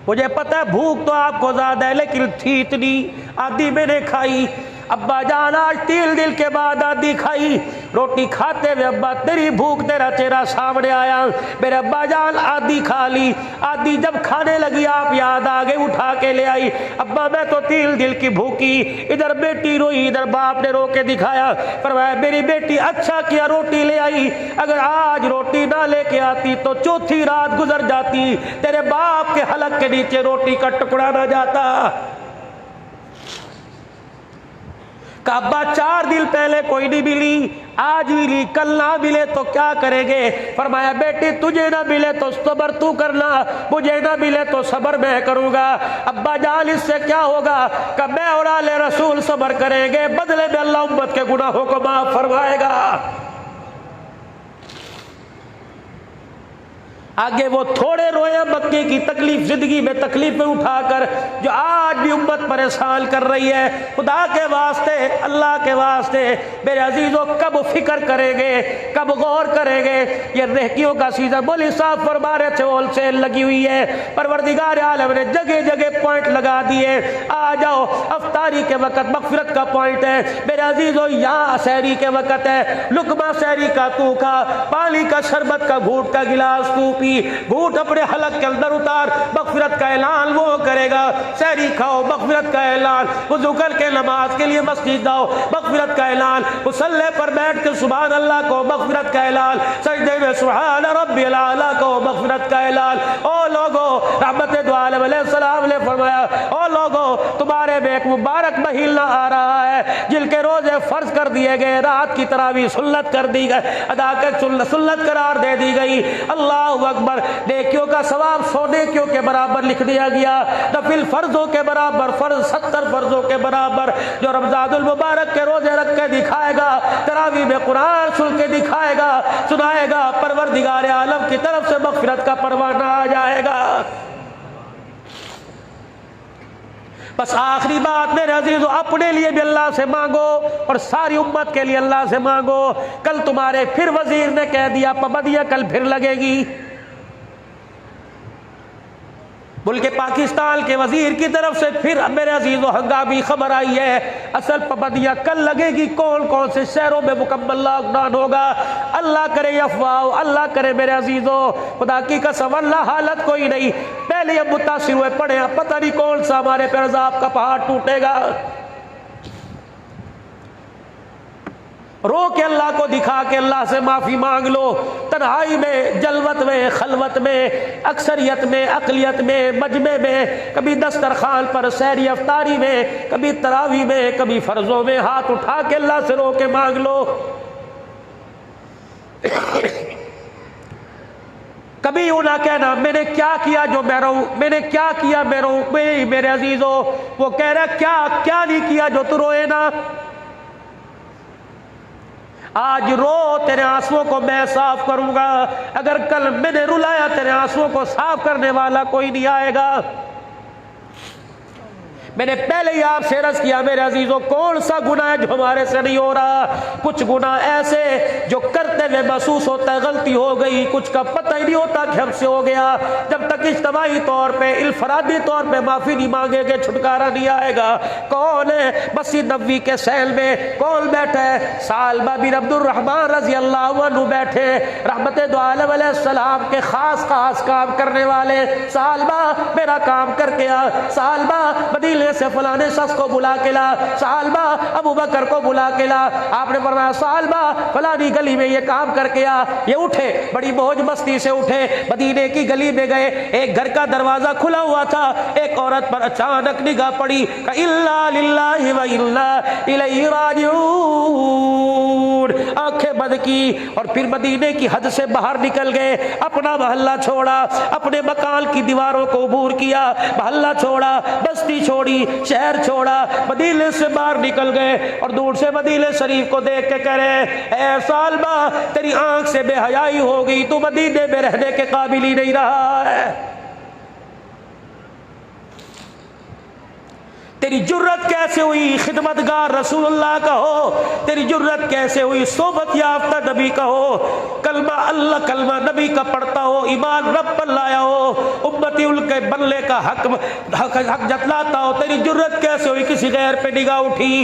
मुझे पता है भूख तो आपको ज्यादा है लेकिन थी इतनी, आधी मैंने खाई। अब्बा जान आज 3 दिन के बाद आधी खाई। रोटी खाते हुए अब्बा तेरी भूख तेरा चेहरा सामने आया। मेरे अब्बा जान आधी खा ली। आधी जब खाने लगी आप याद आ गए, उठा के ले आई। अब्बा मैं तो 3 दिन की भूखी। इधर बेटी रोई, इधर बाप ने रो के दिखाया। फरमाया मेरी बेटी अच्छा किया रोटी ले आई, अगर आज रोटी ना लेके आती तो चौथी रात गुजर जाती, तेरे बाप के हलक के नीचे रोटी का टुकड़ा ना जाता। अब्बा 4 दिन पहले कोई नहीं मिली, आज मिली, कल ना मिले तो क्या करेंगे? फरमाया बेटी तुझे ना मिले तो सबर तू करना, मुझे ना मिले तो सबर मैं करूंगा। अब्बा जान इससे क्या होगा? कि मैं और आले रसूल सबर करेंगे, बदले में अल्लाह उम्मत के गुनाहों को माफ फरमाएगा। आगे वो थोड़े रोए मक्के की तकलीफ, जिंदगी में तकलीफें उठाकर जो आज भी उम्मत परेशान कर रही है। खुदा के वास्ते, अल्लाह के वास्ते मेरे अजीजों, कब फिक्र करेंगे, कब गौर करेंगे? ये रेहकियों का सीजन बोली साहब फरमा रहे थे, होलसेल लगी हुई है। परवरदिगार आलम ने जगह जगह पॉइंट लगा दिए। आ जाओ, अफ्तारी के वक्त मगफिरत का पॉइंट है मेरे अजीजों, यहाँ सहरी के वक्त है, लुकमा सहरी का तू खा, पानी का शरबत का घूट का गिलास तू पी, घूट अपने हलक के अंदर उतार, मगफिरत का ऐलान वो करेगा। सहरी खाओ, मगफिरत का ऐलान, वुज़ू करके नमाज के लिए मस्जिद जाओ, मगफिरत का ऐलान, मुसल्ले पर बैठ के सुभान अल्लाह को, मगफिरत का ऐलान, सजदे में सुभान रब्बिल आला को, मगफिरत का ऐलान। ओ लोगो, रहमत दो आलम अलैहिस्सलाम ने फरमाया, ओ लोगो तुम्हारे में एक मुबारक महीना आ रहा है जिनके रोजे फर्ज कर दिए गए, रात की तरावी सुन्नत कर दी गई, अदा कर सुन्नत करार दे दी गई। अल्लाह अकबर, नेकियों का सवाब 100 नेकियों के बराबर लिख दिया गया, नफिल फर्जों के बराबर, फर्ज 70 फर्जों के बराबर। जो रमजानुल मुबारक के रोजे रख के दिखाएगा, तरावी में कुरान सुन के दिखाएगा, सुनाएगा, परवरदिगार आलम की तरफ से मगफिरत का परवाना आ जाएगा। बस आखिरी बात मेरे अजीजों, अपने लिए भी अल्लाह से मांगो और सारी उम्मत के लिए अल्लाह से मांगो। कल तुम्हारे फिर वजीर ने कह दिया पाबंदियां कल फिर लगेगी। मुल्क पाकिस्तान के वजीर की तरफ से फिर मेरे अजीजों हंगामी खबर आई है, असल पाबंदियां कल लगेगी। कौन कौन से शहरों में मुकम्मल लॉकडाउन होगा? अल्लाह करे अफवाह, अल्लाह करे मेरे अजीजों, खुदा की कसम अल्लाह हालत कोई नहीं। पहले अब मुतासिर हुए पड़े, पता नहीं कौन सा हमारे पर अज़ाब का पहाड़ टूटेगा। रो के अल्लाह को दिखा के अल्लाह से माफी मांग लो। तन्हाई में, जलवत में, खलवत में, अक्सरियत में, अकलियत में, मजमे में, कभी दस्तरखान पर, सहरी अफ्तारी में, कभी तरावी में, कभी फर्जों में, हाथ उठा के अल्लाह से रो के मांग लो। कभी यूं ना कहना मैंने क्या किया जो मैं रहूं, मैंने क्या किया मैं रहूं। मेरे अजीजों, वो कह रहा क्या क्या नहीं किया जो तू रोए ना। आज रो, तेरे आंसुओं को मैं साफ करूंगा। अगर कल मैंने रुलाया, तेरे आंसुओं को साफ करने वाला कोई नहीं आएगा। मैंने पहले ही आपसे अर्ज किया मेरे अजीजों, कौन सा गुनाह है जो हमारे से नहीं हो रहा? कुछ गुनाह ऐसे जो करते हुए महसूस होता है गलती हो गई, कुछ का पता ही नहीं होता कि हमसे हो गया। जब तक इज्तिमाई तौर पे, इल्फरादी तौर पे माफी नहीं मांगेंगे, छुटकारा नहीं आएगा। कौन है? मस्जिद नबवी के सहल में कौन बैठा है? सालबा बिन अब्दुर्रहमान रजी अल्लाह अन्हु बैठे, रहमत दो आलम अलैहिस्सलाम के खास काम करने वाले। सालबा मेरा काम करके आ, सालबा मदीने में से फलाने शख्स को बुला के ला, सालबा अबू बकर को बुला के ला। आपने फरमाया सालबा फलानी गली में ये काम करके आ। ये उठे, बड़ी मौज मस्ती से उठे, मदीने की गली में गए। एक घर का दरवाजा खुला हुआ था, एक औरत पर अचानक निगाह पड़ी, इल्ला लिल्लाहि व इल्ला इलैहि राजिऊन। आंखें बंद की और फिर मदीने की हद से बाहर निकल गए। अपना मोहल्ला छोड़ा, अपने मकान की दीवारों को अबूर किया, मोहल्ला छोड़ा, बस्ती छोड़ी, शहर छोड़ा, मदीने से बाहर निकल गए और दूर से मदीने शरीफ को देख के कह रहे, ऐ सालबा तेरी आंख से बेहयाई हो गई, तू मदीने में रहने के काबिल ही नहीं रहा है। तेरी जुर्रत कैसे हुई खिदमतगार रसूलुल्लाह का हो, तेरी जुर्रत कैसे हुई सोबत याफ्ता नबी का हो, कलमा अल्लाह कलमा नबी का पढ़ता हो, ईमान रब पर लाया हो, उम्मती उनके बनने का हक जतलाता हो। तेरी जुर्रत कैसे हुई किसी गैर पे निगाह उठी।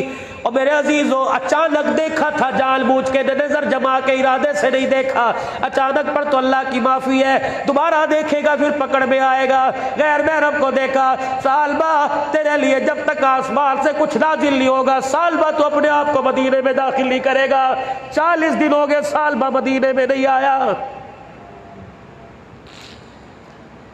और मेरे अजीजों अचानक देखा था, जानबूझ के नजर जमा के इरादे से नहीं देखा। अचानक पर तो अल्लाह की माफी है, दोबारा देखेगा फिर पकड़ में आएगा। गैर महरम को देखा, सालबा तेरे लिए जब तक आसमान से कुछ नाजिल नहीं होगा, सालबा तो अपने आप को मदीने में दाखिल नहीं करेगा। 40 दिन हो गए सालबा मदीने में नहीं आया।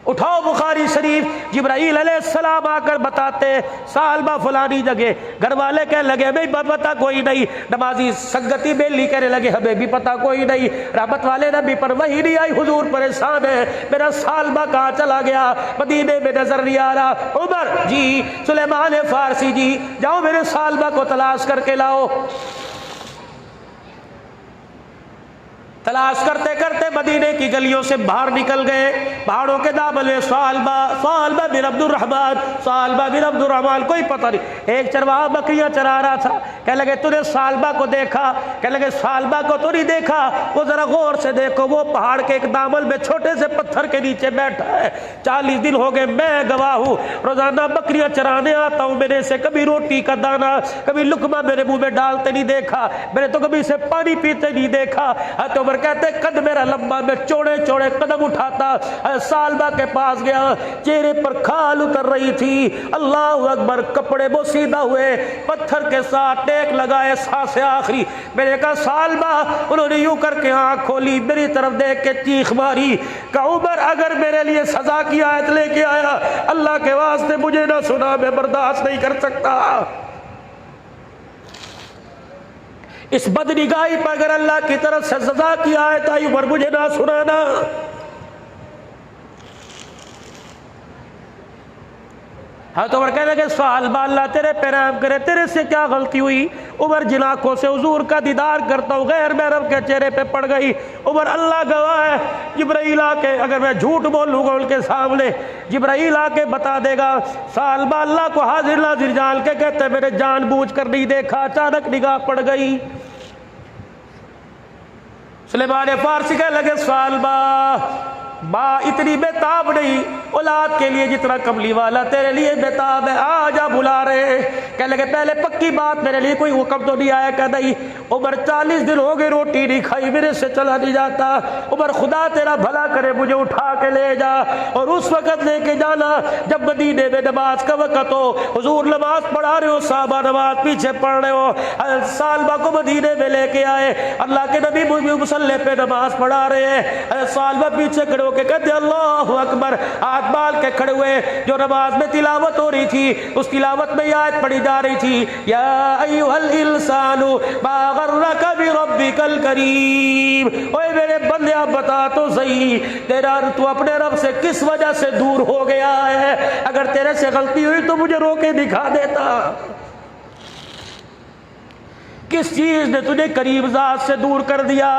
उठाओ बुखारी शरीफ, जिब्राईल अलैहिस्सलाम आकर बताते सालबा फलानी जगह। घर वाले कहने लगे हमें पता कोई नहीं। नमाजी संगति बेली कहने लगे हमें भी पता कोई नहीं। रहमत वाले नबी पर वही नहीं आई, हुजूर परेशान है, मेरा सालबा कहाँ चला गया, मदीने में नजर नहीं आ रहा। उमर जी, सुलेमान फारसी जी, जाओ मेरे सालबा को तलाश करके लाओ। तलाश करते करते मदीने की गलियों से बाहर निकल गए। पहाड़ों के दामन में सालबा सालबा बिन अब्दुर्रहमान, सालबा बिन अब्दुर्रहमान, कोई पता नहीं। एक चरवाहा बकरियां चरा रहा था, कहने लगे तूने सालबा को देखा? कहने लगे सालबा को तो नहीं देखा, वो जरा गौर से देखो, वो पहाड़ के एक दामन में छोटे से पत्थर के नीचे बैठा है। 40 दिन हो गए, मैं गवाह हूँ, रोजाना बकरियां चराने आता हूँ, मैंने से कभी रोटी का दाना, कभी लुकमा मेरे मुंह में डालते नहीं देखा, मैंने तो कभी इसे पानी पीते नहीं देखा। तो कहते कद मेरा लंबा, मैं चौड़े चौड़े कदम उठाता सालबा के पास गया, चेहरे पर खाल उतर रही थी। अल्लाह अकबर, कपड़े बोसीदा हुए, पत्थर के साथ टेक लगाए, सांस आखिरी। मैंने कहा सालबा, उन्होंने यूं करके आंख खोली, मेरी तरफ देख के चीख मारी, कहा उमर अगर मेरे लिए सजा की आयत लेके आया, अल्लाह के वास्ते मुझे ना सुना, मैं बर्दाश्त नहीं कर सकता। इस बदनिगाही पर अगर अल्लाह की तरफ से सजा की आयत आई, पर मुझे ना सुनाना। हाँ तो उमर कहने लगे सालबा अल्लाह तेरे पे रहम करे, तेरे से क्या गलती हुई? उमर जिन आंखों से हुजूर का दीदार करता हूँ गैर महरम के चेहरे पे पड़ गई। उमर अल्लाह गवाह है, जिब्राईल आके, अगर मैं झूठ बोलूंगा उनके सामने, जिब्राईल आके बता देगा। सालबा अल्लाह को हाजिर नाजिर जान के कहते मैंने जानबूझ कर नहीं देखा, अचानक निगाह पड़ गई। सुलेमान फारसी कहने लगे सालबा माँ इतनी बेताब नहीं औलाद के लिए जितना कमली वाला तेरे लिए बेताब है, आ जा बुला रहे। कहने लगे पहले पक्की बात, मेरे लिए कोई हुक्म तो नहीं आया? कह नहीं। उमर 40 दिन हो गए रोटी नहीं खाई, मेरे से चला नहीं जाता। उमर खुदा तेरा भला करे, मुझे उठा के ले जा, और उस वक्त लेके जाना जब मदीने में नमाज का वक्त हो, हुजूर नमाज पढ़ा रहे हो, साहबा नमाज पीछे पढ़ रहे हो। सालबा को मदीने में लेके आए, अल्लाह के नबी मुसल्ले पे नमाज पढ़ा रहे हैं। सालबा पीछे खड़े के कहते अल्लाहु अकबर, हाथ बाल के खड़े हुए। जो नमाज में तिलावत हो रही थी, उस तिलावत में ये आयत पढ़ी जा रही थी, या अय्युहल इंसानु मा गर्रका बिरब्बिकल करीम। ओए मेरे बंदे आप बता तो सही, तेरा तू अपने रब से किस वजह से दूर हो गया है? अगर तेरे से गलती हुई तो मुझे रोके दिखा देता। किस चीज ने तुझे करीब जात से दूर कर दिया?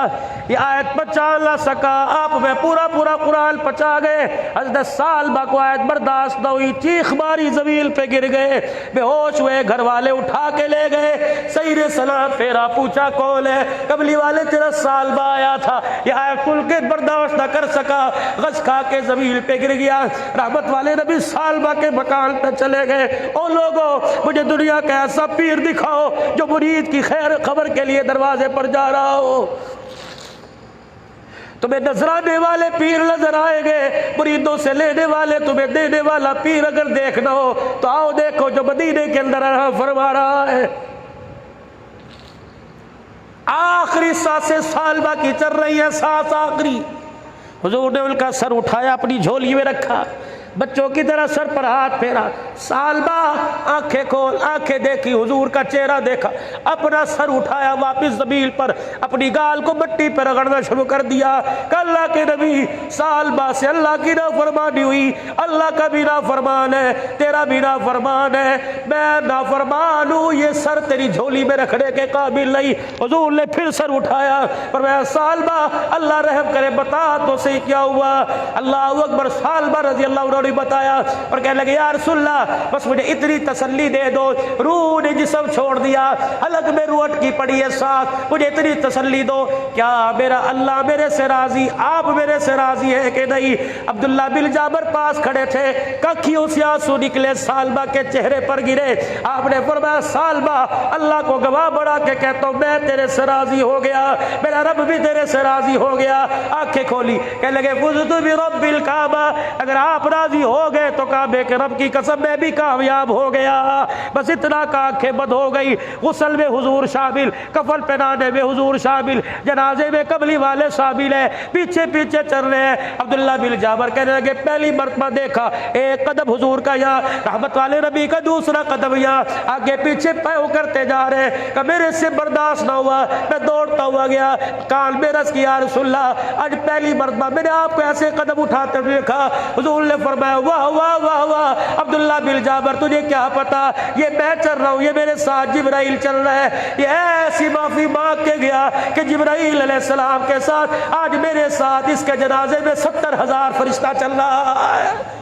ये आयत पचा ना सका आप, में पूरा पूरा कुरान पचा गए। हज़रत सालबा को आयत बर्दाश्त न हुई, चीख मारी, जमीन पे गिर गए, बेहोश हुए। घर वाले उठा के ले गए, सही सलाम फेरा, पूछा कौन है? कबली वाले तेरा सालबा आया था। यह आयत खुल के बर्दाश्त न कर सका, गश खा के जमीन पे गिर गया। रहमत वाले नबी सालबा के मकान पे चले गए। ओ लोगों, मुझे दुनिया का ऐसा पीर दिखाओ जो मुरीद की खबर के लिए दरवाजे पर जा रहा हो। तुम्हें नजराने वाले पीर नजर आएंगे, मुरीदों से लेने वाले तुम्हें देने वाला पीर अगर देखना हो तो आओ देखो जो मदीने के अंदर फरमा रहा है। आखिरी सांसें सालबा की चल रही है, सांस आखिरी। हुजूर ने उनका सर उठाया, अपनी झोली में रखा, बच्चों की तरह सर पर हाथ फेरा। सालबा आंखें खोल, आंखें देखी, हुजूर का चेहरा देखा, अपना सर उठाया, वापस जमीन पर अपनी गाल को मिट्टी पर रगड़ना शुरू कर दिया। अल्लाह के नबी, सालबा से अल्लाह की नाफरमानी हुई, अल्लाह का भी नाफरमान है, तेरा भी नाफरमान है, मैं नाफरमान हूँ, ये सर तेरी झोली में रखने के काबिल नहीं। हुजूर ने फिर सर उठाया और मैं, सालबा अल्लाह रहम करे, बता तो सही क्या हुआ। अल्लाह अकबर। सालबा रजी अल्लाह ने बताया और कहने लगे, या रसूलल्लाह बस मुझे इतनी तसल्ली दे दो, रूह ने जिस्म छोड़ दिया, हलक में रूह अटकी पड़ी है साथ, मुझे इतनी तसल्ली दो, क्या मेरा अल्लाह मेरे से राजी, आप मेरे से राजी है कि नहीं। अब्दुल्ला बिन जाबर पास खड़े थे, कखियों से आंसू निकले, सालबा के चेहरे पर गिरे। आपने फरमाया, सालबा अल्लाह को गवाह बढ़ा के कहता हूं मैं तेरे से राजी हो गया, मेरा रब भी तेरे से राजी हो गया। आंखें खोली, कहने लगे, फुज़तु बिरब्बिल काबा, अगर आप राजी हो गए तो काबे के रब की कसम मैं भी कामयाब हो गया। बस इतना का आंखें बंद हो गई। गुस्ल में हुजूर शामिल, कफन पहनाने में हुजूर शामिल, जनाजे में कबली वाले शामिल है, पीछे पीछे चल रहे हैं। अब्दुल्ला बिन जाबर कहने लगे, पहली मरतबा देखा एक कदम हुजूर का यहाँ, रहमत वाले नबी का दूसरा कदम यहाँ, आगे पीछे पैव करते जा रहे हैं। मेरे से बर्दाश्त ना हुआ, मैं दौड़ता हुआ गया, कान में रस किया, रसूलल्लाह आज पहली मरतबा मैंने आपको ऐसे कदम उठाते हुए देखा। हुजूर ने फरमाया, वाह वाह वाह वाह अब्दुल्ला बिन जाबर, तुझे क्या पता, ये मैं चल रहा हूँ, ये मेरे साथ जिब्राइल चल रहा है। ये ऐसी माफी मांग के गया कि जिब्राइल अलैहिस्सलाम के साथ आज मेरे साथ इसके जनाजे में 70,000 फरिश्ता चल रहा है।